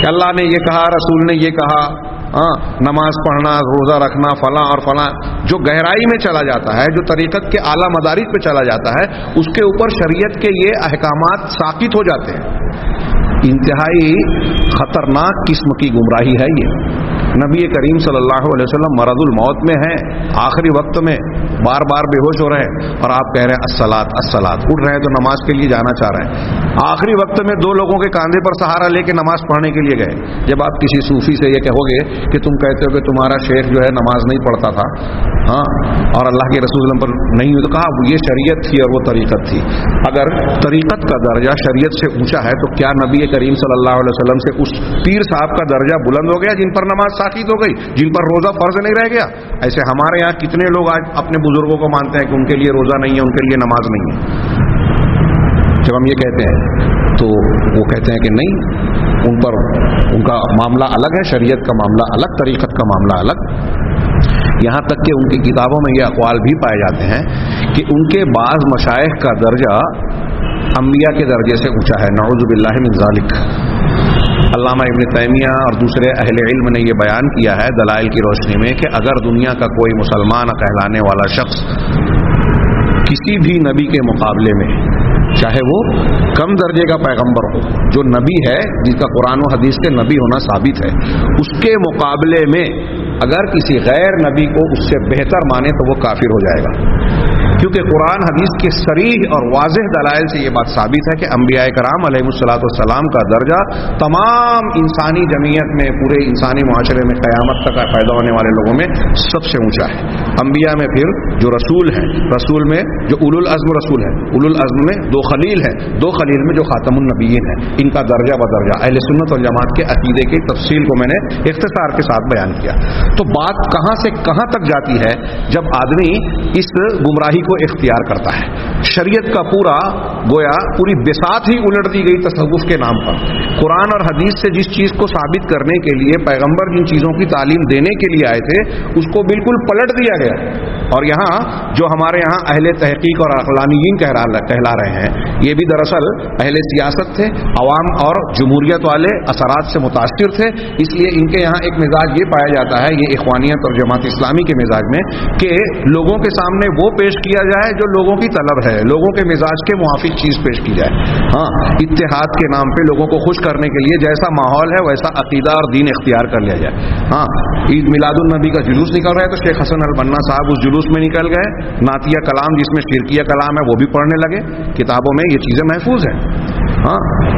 کہ اللہ نے یہ کہا، رسول نے یہ کہا، نماز پڑھنا، روزہ رکھنا، فلاں اور فلاں، جو گہرائی میں چلا جاتا ہے، جو طریقت کے اعلیٰ مدارج پہ چلا جاتا ہے، اس کے اوپر شریعت کے یہ احکامات ساقط ہو جاتے ہیں۔ انتہائی خطرناک قسم کی گمراہی ہے یہ۔ نبی کریم صلی اللہ علیہ وسلم مرض الموت میں ہیں، آخری وقت میں بار بار بے ہوش ہو رہے ہیں، اور آپ کہہ رہے ہیں الصلاۃ الصلاۃ، اٹھ رہے ہیں تو نماز کے لیے جانا چاہ رہے ہیں۔ آخری وقت میں دو لوگوں کے کاندھے پر سہارا لے کے نماز پڑھنے کے لیے گئے۔ جب آپ کسی صوفی سے یہ کہو گے کہ تم کہتے ہو کہ تمہارا شیخ جو ہے نماز نہیں پڑھتا تھا، اور اللہ کے رسول پر نہیں ہوئی، تو کہا یہ شریعت تھی اور وہ طریقت تھی۔ اگر طریقت کا درجہ شریعت سے اونچا ہے تو کیا نبی کریم صلی اللہ علیہ وسلم سے اس پیر صاحب کا درجہ بلند ہو گیا جن پر نماز ساقط ہو گئی، جن پر روزہ فرض نہیں رہ گیا؟ ایسے ہمارے یہاں کتنے لوگ آج اپنے بزرگوں کو مانتے ہیں کہ ان کے لیے روزہ نہیں ہے، ان کے لیے نماز نہیں ہے۔ جب ہم یہ کہتے ہیں تو وہ کہتے ہیں کہ نہیں، ان پر ان کا معاملہ الگ ہے، شریعت کا معاملہ الگ، طریقت کا معاملہ الگ۔ یہاں تک کہ ان کی کتابوں میں یہ اقوال بھی پائے جاتے ہیں کہ ان کے بعض مشائخ کا درجہ انبیاء کے درجے سے اونچا ہے، نعوذ باللہ من ذالک۔ علامہ ابن تیمیہ اور دوسرے اہل علم نے یہ بیان کیا ہے دلائل کی روشنی میں کہ اگر دنیا کا کوئی مسلمان کہلانے والا شخص کسی بھی نبی کے مقابلے میں، چاہے وہ کم درجے کا پیغمبر ہو، جو نبی ہے، جس کا قرآن و حدیث کے نبی ہونا ثابت ہے، اس کے مقابلے میں اگر کسی غیر نبی کو اس سے بہتر مانے تو وہ کافر ہو جائے گا، کیونکہ قرآن حدیث کے صریح اور واضح دلائل سے یہ بات ثابت ہے کہ انبیاء کرام علیہ الصلوۃ والسلام کا درجہ تمام انسانی جمعیت میں، پورے انسانی معاشرے میں قیامت تک پیدا ہونے والے لوگوں میں سب سے اونچا ہے۔ انبیاء میں پھر جو رسول ہیں، رسول میں جو اولو العزم رسول ہیں، اولو العزم میں دو خلیل ہیں، دو خلیل میں جو خاتم النبیین ہیں، ان کا درجہ بدرجہ اہل سنت والجماعت کے عقیدے کی تفصیل کو میں نے اختصار کے ساتھ بیان کیا۔ تو بات کہاں سے کہاں تک جاتی ہے جب آدمی اس گمراہی کو اختیار کرتا ہے۔ شریعت کا پورا گویا پوری بساط ہی الٹ دی گئی تصوف کے نام پر۔ قرآن اور حدیث سے جس چیز کو ثابت کرنے کے لیے پیغمبر جن چیزوں کی تعلیم دینے کے لیے آئے تھے اس کو بالکل پلٹ دیا گیا، اور یہاں جو ہمارے یہاں اہل تحقیق اور عقلانیین کہلا رہے ہیں، یہ بھی دراصل اہل سیاست تھے، عوام اور جمہوریت والے اثرات سے متاثر تھے، اس لیے ان کے یہاں ایک مزاج یہ پایا جاتا ہے، یہ اخوانیت اور جماعت اسلامی کے مزاج میں، کہ لوگوں کے سامنے وہ پیش کیا جائے جو لوگوں کی طلب ہے، لوگوں کے مزاج کے موافق چیز پیش کی جائے۔ اتحاد کے نام پہ لوگوں کو خوش کرنے کے لیے جیسا ماحول ہے ویسا عقیدہ اور دین اختیار کر لیا جائے۔ عید میلاد النبی کا جلوس نکل رہا ہے تو شیخ حسن البنا صاحب اس جلوس میں نکل گئے، نعتیہ کلام جس میں شرکیہ کلام ہے وہ بھی پڑھنے لگے، کتابوں میں یہ چیزیں محفوظ ہیں۔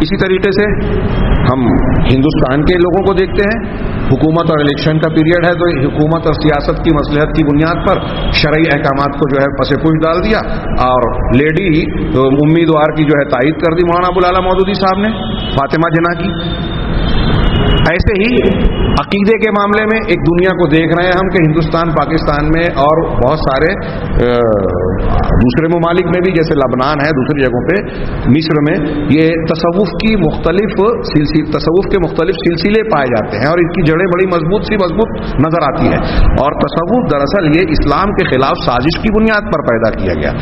اسی طریقے سے ہم ہندوستان کے لوگوں کو دیکھتے ہیں، حکومت اور الیکشن کا پیریڈ ہے تو حکومت اور سیاست کی مصلحت کی بنیاد پر شرعی احکامات کو جو ہے پس پوش ڈال دیا، اور لیڈی امیدوار کی جو ہے تائید کر دی مولانا ابوالعلا مودودی صاحب نے، فاطمہ جناح کی۔ ایسے ہی عقیدے کے معاملے میں ایک دنیا کو دیکھ رہے ہیں ہم کہ ہندوستان، پاکستان میں اور بہت سارے دوسرے ممالک میں بھی، جیسے لبنان ہے، دوسری جگہوں پہ، مصر میں، یہ تصوف کے مختلف سلسلے پائے جاتے ہیں اور اس کی جڑیں بڑی مضبوط نظر آتی ہیں، اور تصوف دراصل یہ اسلام کے خلاف سازش کی بنیاد پر پیدا کیا گیا۔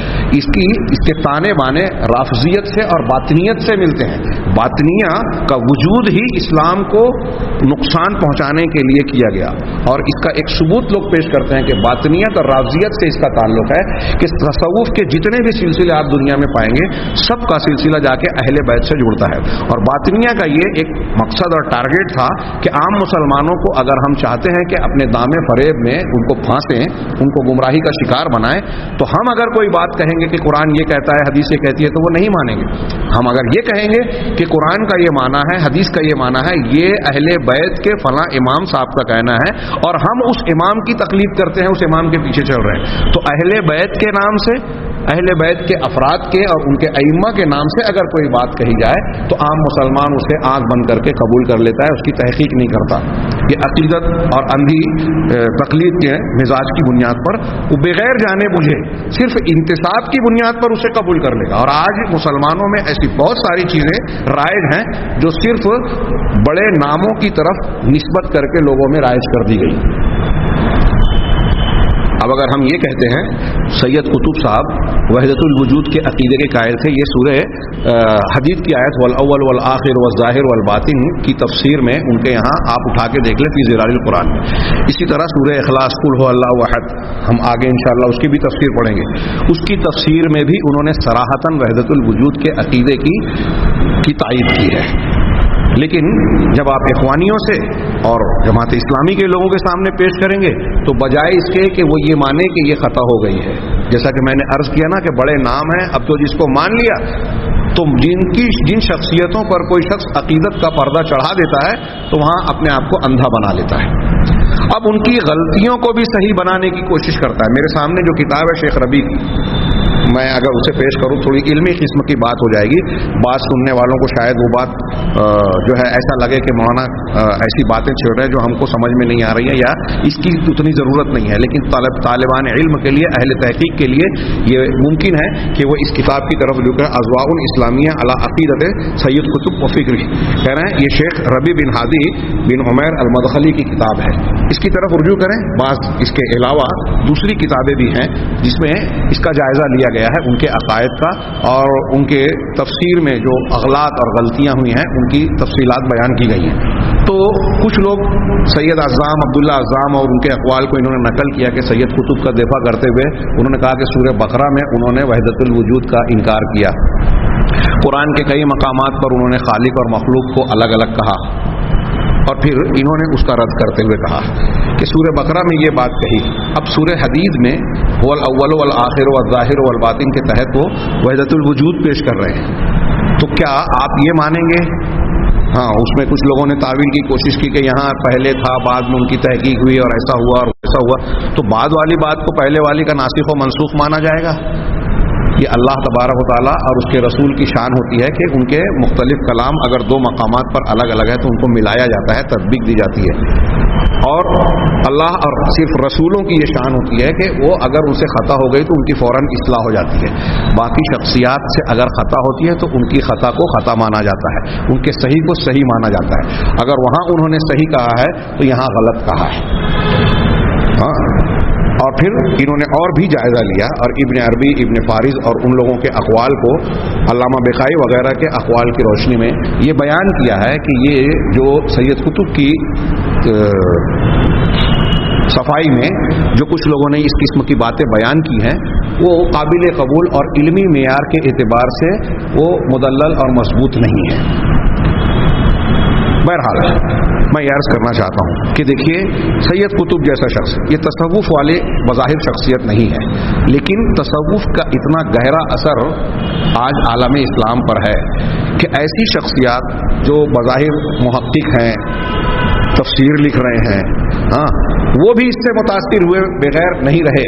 اس کے تانے بانے رافضیت سے اور باطنیت سے ملتے ہیں۔ باطنیہ کا وجود ہی اسلام کو نقصان پہنچانے کے لیے کیا گیا، اور اس کا ایک ثبوت لوگ پیش کرتے ہیں کہ باطنیت اور رافضیت سے اس کا تعلق ہے کہ تصوف کے جتنے بھی سلسلے آپ دنیا میں پائیں گے سب کا سلسلہ جا کے اہل بیت سے جڑتا ہے، اور باطنیہ کا یہ ایک مقصد اور ٹارگیٹ تھا کہ عام مسلمانوں کو اگر ہم چاہتے ہیں کہ اپنے دام فریب میں ان کو پھانسیں، ان کو گمراہی کا شکار بنائیں، تو ہم اگر کوئی بات کہیں گے کہ قرآن یہ کہتا ہے، حدیث یہ کہتی ہے، تو وہ نہیں مانیں گے۔ ہم اگر یہ کہیں گے کہ قرآن کا یہ معنی ہے، حدیث کا یہ معنی ہے، یہ اہل بیت کے فلاں امام صاحب کا کہنا ہے، اور ہم اس امام کی تقلید کرتے ہیں، اس امام کے پیچھے چل رہے ہیں، تو اہل بیت کے نام سے، اہل بیت کے افراد کے اور ان کے ائمہ کے نام سے اگر کوئی بات کہی جائے تو عام مسلمان اسے آنکھ بند کر کے قبول کر لیتا ہے، اس کی تحقیق نہیں کرتا۔ یہ عقیدت اور اندھی تقلید کے مزاج کی بنیاد پر وہ بغیر جانے بوجھے صرف انتصاب کی بنیاد پر اسے قبول کر لے گا، اور آج مسلمانوں میں ایسی بہت ساری چیزیں رائج ہیں جو صرف بڑے ناموں کی طرف نسبت کر کے لوگوں میں رائج کر دی گئی۔ اب اگر ہم یہ کہتے ہیں سید قطب صاحب وحدت الوجود کے عقیدے کے قائل تھے، یہ سورہ حدید کی آیت والاول والآخر والظاہر والباطن کی تفسیر میں ان کے یہاں آپ اٹھا کے دیکھ لیں فی ظلال القرآن میں. اسی طرح سورہ اخلاص قل هو اللہ احد، ہم آگے انشاءاللہ اس کی بھی تفسیر پڑھیں گے، اس کی تفسیر میں بھی انہوں نے صراحتاً وحدت الوجود کے عقیدے کی تائید کی ہے. لیکن جب آپ اخوانیوں سے اور جماعت اسلامی کے لوگوں کے سامنے پیش کریں گے تو بجائے اس کے کہ وہ یہ مانے کہ یہ خطا ہو گئی ہے، جیسا کہ میں نے عرض کیا نا کہ بڑے نام ہیں، اب تو جس کو مان لیا تو جن شخصیتوں پر کوئی شخص عقیدت کا پردہ چڑھا دیتا ہے تو وہاں اپنے آپ کو اندھا بنا لیتا ہے. اب ان کی غلطیوں کو بھی صحیح بنانے کی کوشش کرتا ہے. میرے سامنے جو کتاب ہے شیخ ربیع کی، میں اگر اسے پیش کروں تھوڑی علمی قسم کی بات ہو جائے گی، بات سننے والوں کو شاید وہ بات جو ہے ایسا لگے کہ مولانا ایسی باتیں چھیڑ رہے ہیں جو ہم کو سمجھ میں نہیں آ رہی ہیں یا اس کی اتنی ضرورت نہیں ہے، لیکن طالبان علم کے لیے، اہل تحقیق کے لیے یہ ممکن ہے کہ وہ اس کتاب کی طرف رجوع کریں. اضواء الاسلامیہ علی عقیدت سید قطب و فکری، کہہ رہے ہیں یہ شیخ ربیع بن ہادی بن عمیر المدخلی کی کتاب ہے، اس کی طرف رجوع کریں. بعض اس کے علاوہ دوسری کتابیں بھی ہیں جس میں اس کا جائزہ لیا گیا ہے، ان کے عقائد کا اور ان کے تفسیر میں جو اغلاط اور غلطیاں ہوئی ہیں ان کی تفصیلات بیان کی گئی ہیں. تو کچھ لوگ سید اعظم عبداللہ اعظم اور ان کے اقوال کو انہوں نے نقل کیا کہ سید قطب کا دفاع کرتے ہوئے انہوں نے کہا کہ سورہ بقرہ میں انہوں نے وحدت الوجود کا انکار کیا، قرآن کے کئی مقامات پر انہوں نے خالق اور مخلوق کو الگ الگ کہا، اور پھر انہوں نے اس کا رد کرتے ہوئے کہا کہ سورہ بقرہ میں یہ بات کہی. اب سورہ حدید میں هو الاول والآخر والظاہر والباطن کے تحت وہ وحدت الوجود پیش کر رہے ہیں، تو کیا آپ یہ مانیں گے؟ ہاں، اس میں کچھ لوگوں نے تعویل کی کوشش کی کہ یہاں پہلے تھا، بعد میں ان کی تحقیق ہوئی اور ایسا ہوا اور ایسا ہوا، تو بعد والی بات کو پہلے والی کا ناسخ و منسوخ مانا جائے گا؟ یہ اللہ تبارک و تعالیٰ اور اس کے رسول کی شان ہوتی ہے کہ ان کے مختلف کلام اگر دو مقامات پر الگ الگ ہے تو ان کو ملایا جاتا ہے، تطبیق دی جاتی ہے. اور اللہ اور صرف رسولوں کی یہ شان ہوتی ہے کہ وہ اگر ان سے خطا ہو گئی تو ان کی فوراً اصلاح ہو جاتی ہے. باقی شخصیات سے اگر خطا ہوتی ہے تو ان کی خطا کو خطا مانا جاتا ہے، ان کے صحیح کو صحیح مانا جاتا ہے. اگر وہاں انہوں نے صحیح کہا ہے تو یہاں غلط کہا ہے. ہاں، اور پھر انہوں نے اور بھی جائزہ لیا اور ابن عربی، ابن فارض اور ان لوگوں کے اقوال کو، علامہ بخاری وغیرہ کے اقوال کی روشنی میں یہ بیان کیا ہے کہ یہ جو سید قطب کی صفائی میں جو کچھ لوگوں نے اس قسم کی باتیں بیان کی ہیں وہ قابل قبول اور علمی معیار کے اعتبار سے وہ مدلل اور مضبوط نہیں ہے. بہرحال میں یہ عرض کرنا چاہتا ہوں کہ دیکھیے سید قطب جیسا شخص یہ تصوف والے بظاہر شخصیت نہیں ہے، لیکن تصوف کا اتنا گہرا اثر آج عالم اسلام پر ہے کہ ایسی شخصیات جو بظاہر محقق ہیں، تفسیر لکھ رہے ہیں، ہاں، وہ بھی اس سے متاثر ہوئے بغیر نہیں رہے.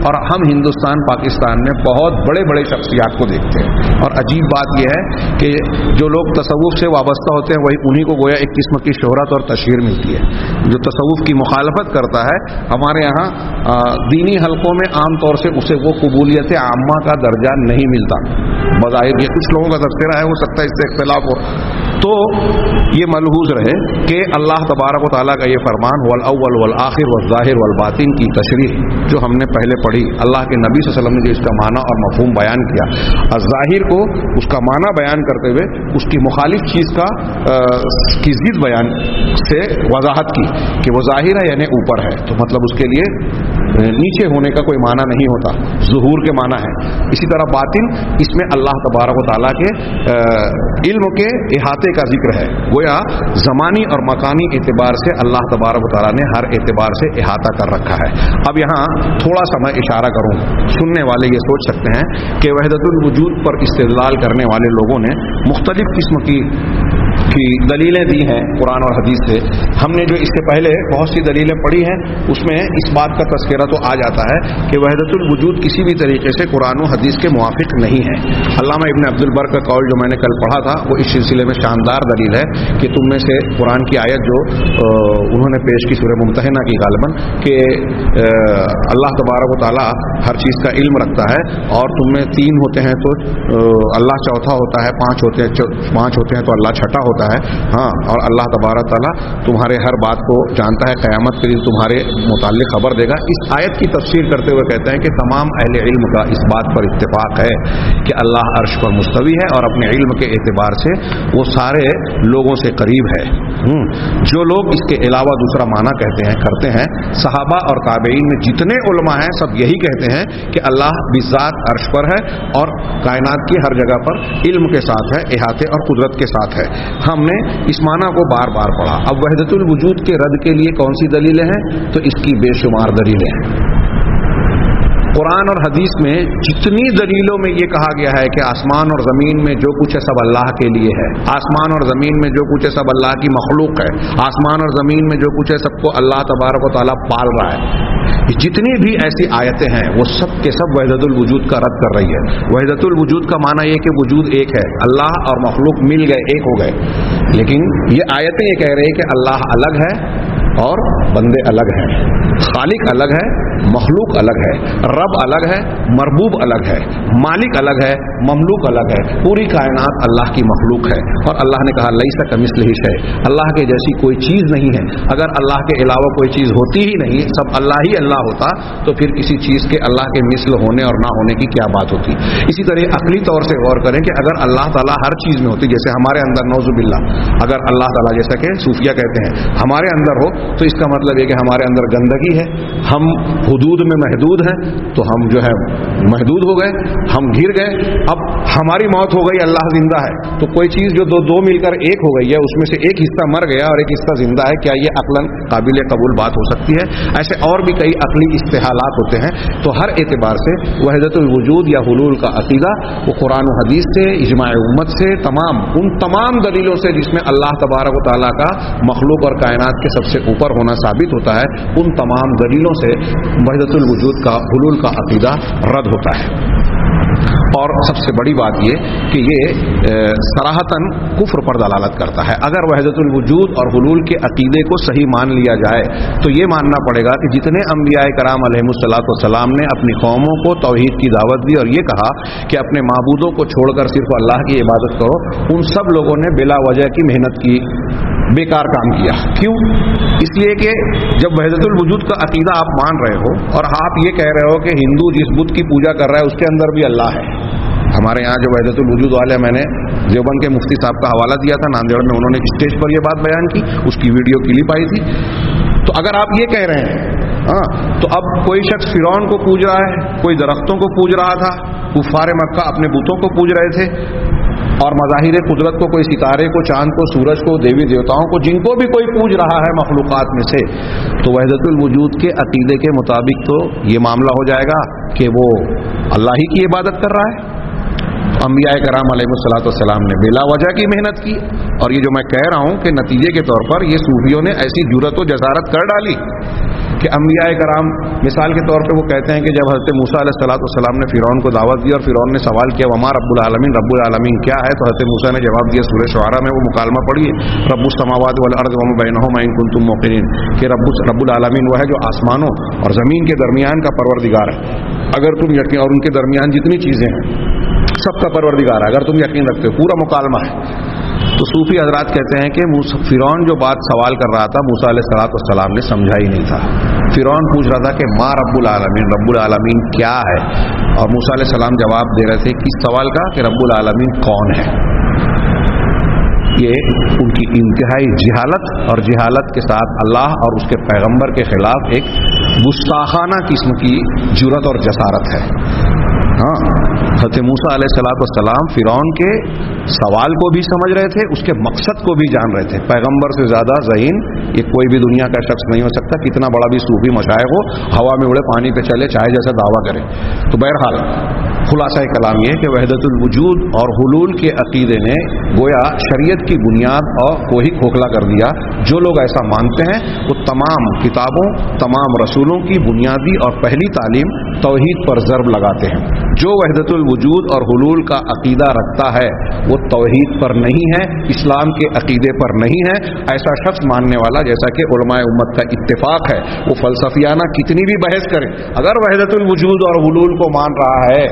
اور ہم ہندوستان پاکستان میں بہت بڑے بڑے شخصیات کو دیکھتے ہیں، اور عجیب بات یہ ہے کہ جو لوگ تصوف سے وابستہ ہوتے ہیں وہی انہی کو گویا ایک قسم کی شہرت اور تشہیر ملتی ہے. جو تصوف کی مخالفت کرتا ہے ہمارے یہاں دینی حلقوں میں عام طور سے اسے وہ قبولیت عامہ کا درجہ نہیں ملتا. بظاہر یہ کچھ لوگوں کا تذکرہ ہے، ہو سکتا ہے اس سے اختلاف ہو. تو یہ ملحوظ رہے کہ اللہ تبارک و تعالیٰ کا یہ فرمان والاول والآخر والظاہر والباطن کی تشریح جو ہم نے پہلے پڑھی، اللہ کے نبی صلی اللہ علیہ وسلم نے جو اس کا معنی اور مفہوم بیان کیا، الظاہر کو اس کا معنی بیان کرتے ہوئے اس کی مخالف چیز کی ضد بیان سے وضاحت کی کہ وہ ظاہر ہے یعنی اوپر ہے، تو مطلب اس کے لیے نیچے ہونے کا کوئی معنی نہیں ہوتا، ظہور کے معنی ہے. اسی طرح باطن، اس میں اللہ تبارک و تعالیٰ کے علم کے احاطے کا ذکر ہے، گویا زمانی اور مکانی اعتبار سے اللہ تبارک و تعالیٰ نے ہر اعتبار سے احاطہ کر رکھا ہے. اب یہاں تھوڑا سا میں اشارہ کروں، سننے والے یہ سوچ سکتے ہیں کہ وحدت الوجود پر استدلال کرنے والے لوگوں نے مختلف قسم کی دلیلیں دی ہیں قرآن اور حدیث سے. ہم نے جو اس سے پہلے بہت سی دلیلیں پڑھی ہیں اس میں اس بات کا تذکرہ تو آ جاتا ہے کہ وحدت الوجود کسی بھی طریقے سے قرآن و حدیث کے موافق نہیں ہے. علامہ ابن عبد البر کا قول جو میں نے کل پڑھا تھا وہ اس سلسلے میں شاندار دلیل ہے کہ تم میں سے قرآن کی آیت جو انہوں نے پیش کی سورہ ممتحنہ کی غالباً کہ اللہ تبارک و تعالیٰ ہر چیز کا علم رکھتا ہے اور تم میں 3 ہوتے ہیں تو اللہ چوتھا ہوتا ہے، 5 ہوتے ہیں تو اللہ چھٹا ہوتا ہوتا ہے. ہاں, اور اللہ تبارک تعالیٰ تمہارے ہر بات کو جانتا ہے, قیامت کے دن تمہارے متعلق خبر دے گا. اس آیت کی تفسیر کرتے ہوئے کہتے ہیں کہ تمام اہل علم کا اس بات پر اتفاق ہے کہ اللہ عرش پر مستوی ہے اور اپنے علم کے اعتبار سے وہ سارے لوگوں سے قریب ہے. جو لوگ اس کے علاوہ دوسرا معنی کہتے ہیں کرتے ہیں, صحابہ اور تابعین میں جتنے علماء ہیں سب یہی کہتے ہیں کہ اللہ بذات عرش پر ہے اور کائنات کی ہر جگہ پر علم کے ساتھ ہے, احاطے اور قدرت کے ساتھ ہے. ہم نے اس معنی کو بار بار پڑھا. اب وحدت الوجود کے رد کے لیے کون سی دلیلیں ہیں؟ تو اس کی بے شمار دلیلیں ہیں. قرآن اور حدیث میں جتنی دلیلوں میں یہ کہا گیا ہے کہ آسمان اور زمین میں جو کچھ ہے سب اللہ کے لیے ہے, آسمان اور زمین میں جو کچھ ہے سب اللہ کی مخلوق ہے, آسمان اور زمین میں جو کچھ ہے سب کو اللہ تبارک و تعالیٰ پال رہا ہے, جتنی بھی ایسی آیتیں ہیں وہ سب کے سب وحدت الوجود کا رد کر رہی ہے. وحدت الوجود کا معنی یہ کہ وجود ایک ہے, اللہ اور مخلوق مل گئے, ایک ہو گئے. لیکن یہ آیتیں یہ کہہ رہی ہیں کہ اللہ الگ ہے اور بندے الگ ہیں, خالق الگ ہے, مخلوق الگ ہے, رب الگ ہے, مربوب الگ ہے, مالک الگ ہے, مملوک الگ ہے. پوری کائنات اللہ کی مخلوق ہے. اور اللہ نے کہا لیس کمثلہ شیء, اللہ کے جیسی کوئی چیز نہیں ہے. اگر اللہ کے علاوہ کوئی چیز ہوتی ہی نہیں, سب اللہ ہی اللہ ہوتا, تو پھر کسی چیز کے اللہ کے مثل ہونے اور نہ ہونے کی کیا بات ہوتی. اسی طرح عقلی طور سے غور کریں کہ اگر اللہ تعالیٰ ہر چیز میں ہوتی, جیسے ہمارے اندر نعوذ باللہ اگر اللہ تعالیٰ جیسا کہ صوفیہ کہتے ہیں ہمارے اندر ہو, تو اس کا مطلب یہ کہ ہمارے اندر گندگی ہے, ہم حدود میں محدود ہیں, تو ہم جو ہے محدود ہو گئے, ہم گر گئے. اب ہماری موت ہو گئی, اللہ زندہ ہے, تو کوئی چیز جو دو مل کر ایک ہو گئی ہے, اس میں سے ایک حصہ مر گیا اور ایک حصہ زندہ ہے, کیا یہ عقلاً قابل قبول بات ہو سکتی ہے؟ ایسے اور بھی کئی عقلی استحالات ہوتے ہیں. تو ہر اعتبار سے وحدت الوجود یا حلول کا عقیدہ وہ قرآن و حدیث سے, اجماع امت سے, ان تمام دلیلوں سے جس میں اللہ تبارک و تعالیٰ کا مخلوق اور کائنات کے سب سے اوپر ہونا ثابت ہوتا ہے, ان تمام دلیلوں سے وحدت الوجود کا حلول کا عقیدہ رد ہوتا ہے. اور سب سے بڑی بات یہ کہ یہ صراحتاً کفر پر دلالت کرتا ہے. اگر وحدت الوجود اور حلول کے عقیدے کو صحیح مان لیا جائے تو یہ ماننا پڑے گا کہ جتنے انبیاء کرام علیہم الصلوۃ والسلام نے اپنی قوموں کو توحید کی دعوت دی اور یہ کہا کہ اپنے معبودوں کو چھوڑ کر صرف اللہ کی عبادت کرو, ان سب لوگوں نے بلا وجہ کی محنت کی, بیکار کام کیا. کیوں؟ اس لیے کہ جب وحدت الوجود کا عقیدہ آپ مان رہے ہو اور آپ یہ کہہ رہے ہو کہ ہندو جس بت کی پوجا کر رہا ہے اس کے اندر بھی اللہ ہے. ہمارے یہاں جو وحدت الوجود والے, میں نے دیوبند کے مفتی صاحب کا حوالہ دیا تھا, ناندیڑ میں انہوں نے اسٹیج پر یہ بات بیان کی, اس کی ویڈیو کلپ آئی تھی. تو اگر آپ یہ کہہ رہے ہیں تو اب کوئی شخص فرعون کو پوج رہا ہے, کوئی درختوں کو پوج رہا تھا, کفار مکہ اپنے بتوں کو پوج رہے تھے, اور مظاہر قدرت کو, کوئی ستارے کو, چاند کو, سورج کو, دیوی دیوتاؤں کو, جن کو بھی کوئی پوج رہا ہے مخلوقات میں سے, تو وحدت الوجود کے عقیدے کے مطابق تو یہ معاملہ ہو جائے گا کہ وہ اللہ ہی کی عبادت کر رہا ہے. انبیاء کرام علیہ الصلوۃ والسلام نے بلا وجہ کی محنت کی, اور یہ جو میں کہہ رہا ہوں کہ نتیجے کے طور پر یہ صوفیوں نے ایسی جرأت و جسارت کر ڈالی کہ انبیاء کرام, مثال کے طور پہ وہ کہتے ہیں کہ جب حضرت موسیٰ علیہ الصلوۃ والسلام نے فرعون کو دعوت دی اور فرعون نے سوال کیا وما رب العالمین, رب العالمین کیا ہے, تو حضرت موسیٰ نے جواب دیا, سورہ شعراء میں وہ مکالمہ پڑھیے, رب السماوات والارض وما بینہما ان کنتم موقنین, کہ رب العالمین وہ ہے جو آسمانوں اور زمین کے درمیان کا پروردگار ہے, اگر تم یقین, اور ان کے درمیان جتنی چیزیں ہیں سب کا پروردگار ہے اگر تم یقین رکھتے ہو. پورا مکالمہ ہے. تو صوفی حضرات کہتے ہیں کہ فرعون جو بات سوال کر رہا تھا موسیٰ علیہ الصلوۃ والسلام نے سمجھا ہی نہیں تھا. فرعون پوچھ رہا تھا کہ ما رب العالمین, رب العالمین کیا ہے, اور موسیٰ علیہ السلام جواب دے رہے تھے کس سوال کا, کہ رب العالمین کون ہے. یہ ان کی انتہائی جہالت, اور جہالت کے ساتھ اللہ اور اس کے پیغمبر کے خلاف ایک گستاخانہ قسم کی جرأت اور جسارت ہے. حضرت موسیٰ علیہ الصلوۃ والسلام فرعون کے سوال کو بھی سمجھ رہے تھے, اس کے مقصد کو بھی جان رہے تھے. پیغمبر سے زیادہ ذہین یہ کوئی بھی دنیا کا شخص نہیں ہو سکتا, کتنا بڑا بھی صوفی مشائخ ہو, ہوا میں اڑے, پانی پہ چلے, چاہے جیسا دعویٰ کرے. تو بہرحال خلاصہ کلام یہ کہ وحدت الوجود اور حلول کے عقیدے نے گویا شریعت کی بنیاد کو ہی کھوکھلا کر دیا. جو لوگ ایسا مانتے ہیں وہ تمام کتابوں, تمام رسولوں کی بنیادی اور پہلی تعلیم توحید پر ضرب لگاتے ہیں. جو وحدت الوجود اور حلول کا عقیدہ رکھتا ہے وہ توحید پر نہیں ہے، اسلام کے عقیدے پر نہیں ہے، ایسا شخص ماننے والا، جیسا کہ علماء امت کا اتفاق ہے، وہ فلسفیانہ کتنی بھی بحث کرے، اگر وحدت الوجود اور حلول کو مان رہا ہے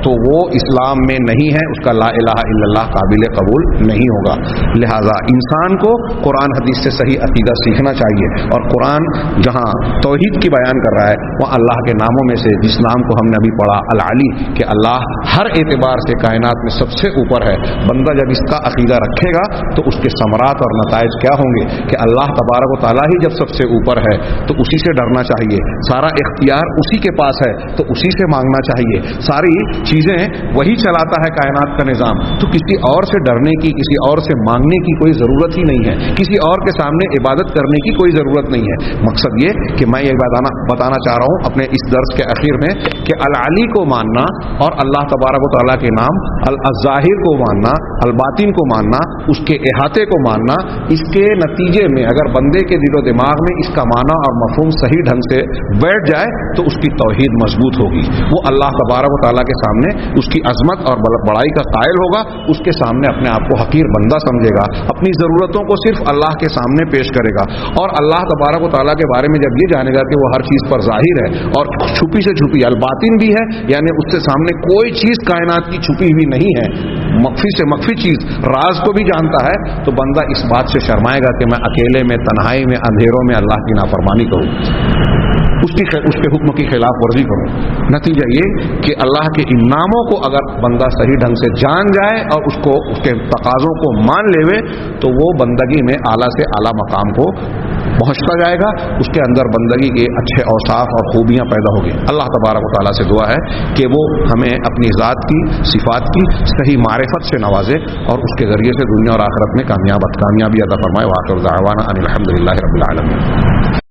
تو وہ اسلام میں نہیں ہے، اس کا لا الہ الا اللہ قابل قبول نہیں ہوگا۔ لہذا انسان کو قرآن حدیث سے صحیح عقیدہ سیکھنا چاہیے، اور قرآن جہاں توحید کی بیان کر رہا ہے وہ اللہ کے ناموں میں سے جس نام کو ہم نے ابھی پڑھا العلی، کہ اللہ ہر اعتبار سے کائنات میں سب سے اوپر ہے، بندہ جب اس کا عقیدہ رکھے گا تو اس کے ثمرات اور نتائج کیا ہوں گے کہ اللہ تبارک و تعالیٰ ہی جب سب سے اوپر ہے تو اسی سے ڈرنا چاہیے، سارا اختیار اسی کے پاس ہے تو اسی سے مانگنا چاہیے، ساری چیزیں وہی چلاتا ہے کائنات کا نظام، تو کسی اور سے ڈرنے کی، کسی اور سے مانگنے کی کوئی ضرورت ہی نہیں ہے، کسی اور کے سامنے عبادت کرنے کی کوئی ضرورت نہیں ہے۔ مقصد یہ کہ میں یہ بتانا چاہ رہا ہوں اپنے اس درس کے اخیر میں کہ العلی کو ماننا اور اللہ تبارک و تعالیٰ کے نام الظاہر کو ماننا، الباطن کو ماننا، اس کے احاطے کو ماننا، اس کے نتیجے میں اگر بندے کے دل و دماغ میں اس کا معنی اور مفہوم صحیح ڈھنگ سے بیٹھ جائے تو اس کی توحید مضبوط ہوگی، وہ اللہ تبارک و تعالیٰ کے سامنے اس کی عظمت اور بڑائی کا قائل ہوگا، اس کے سامنے اپنے آپ کو حقیر بندہ سمجھے گا، اپنی ضرورتوں کو صرف اللہ کے سامنے پیش کرے گا، اور اللہ تبارک و تعالیٰ کے بارے میں جب یہ جانے گا کہ وہ ہر چیز پر ظاہر ہے اور چھپی سے چھپی الباطن بھی ہے، یعنی اس سے سامنے کوئی چیز کائنات کی چھپی ہوئی نہیں ہے، مخفی سے مخفی چیز راز کو بھی جانتا ہے، تو بندہ اس بات سے شرمائے گا کہ میں اکیلے میں، تنہائی میں، اندھیروں میں اللہ کی نافرمانی کروں، اس کے حکم کی خلاف ورزی کروں۔ نتیجہ یہ کہ اللہ کے ان ناموں کو اگر بندہ صحیح ڈھنگ سے جان جائے اور اس کے تقاضوں کو مان لے تو وہ بندگی میں اعلیٰ سے اعلیٰ مقام کو پہنچتا جائے گا، اس کے اندر بندگی کے اچھے اوصاف اور خوبیاں پیدا ہوگی۔ اللہ تبارک و تعالیٰ سے دعا ہے کہ وہ ہمیں اپنی ذات کی، صفات کی صحیح معرفت سے نوازے اور اس کے ذریعے سے دنیا اور آخرت میں کامیابی عطا فرمائے۔ وآخر دعوانا ان الحمد للہ رب العالمین۔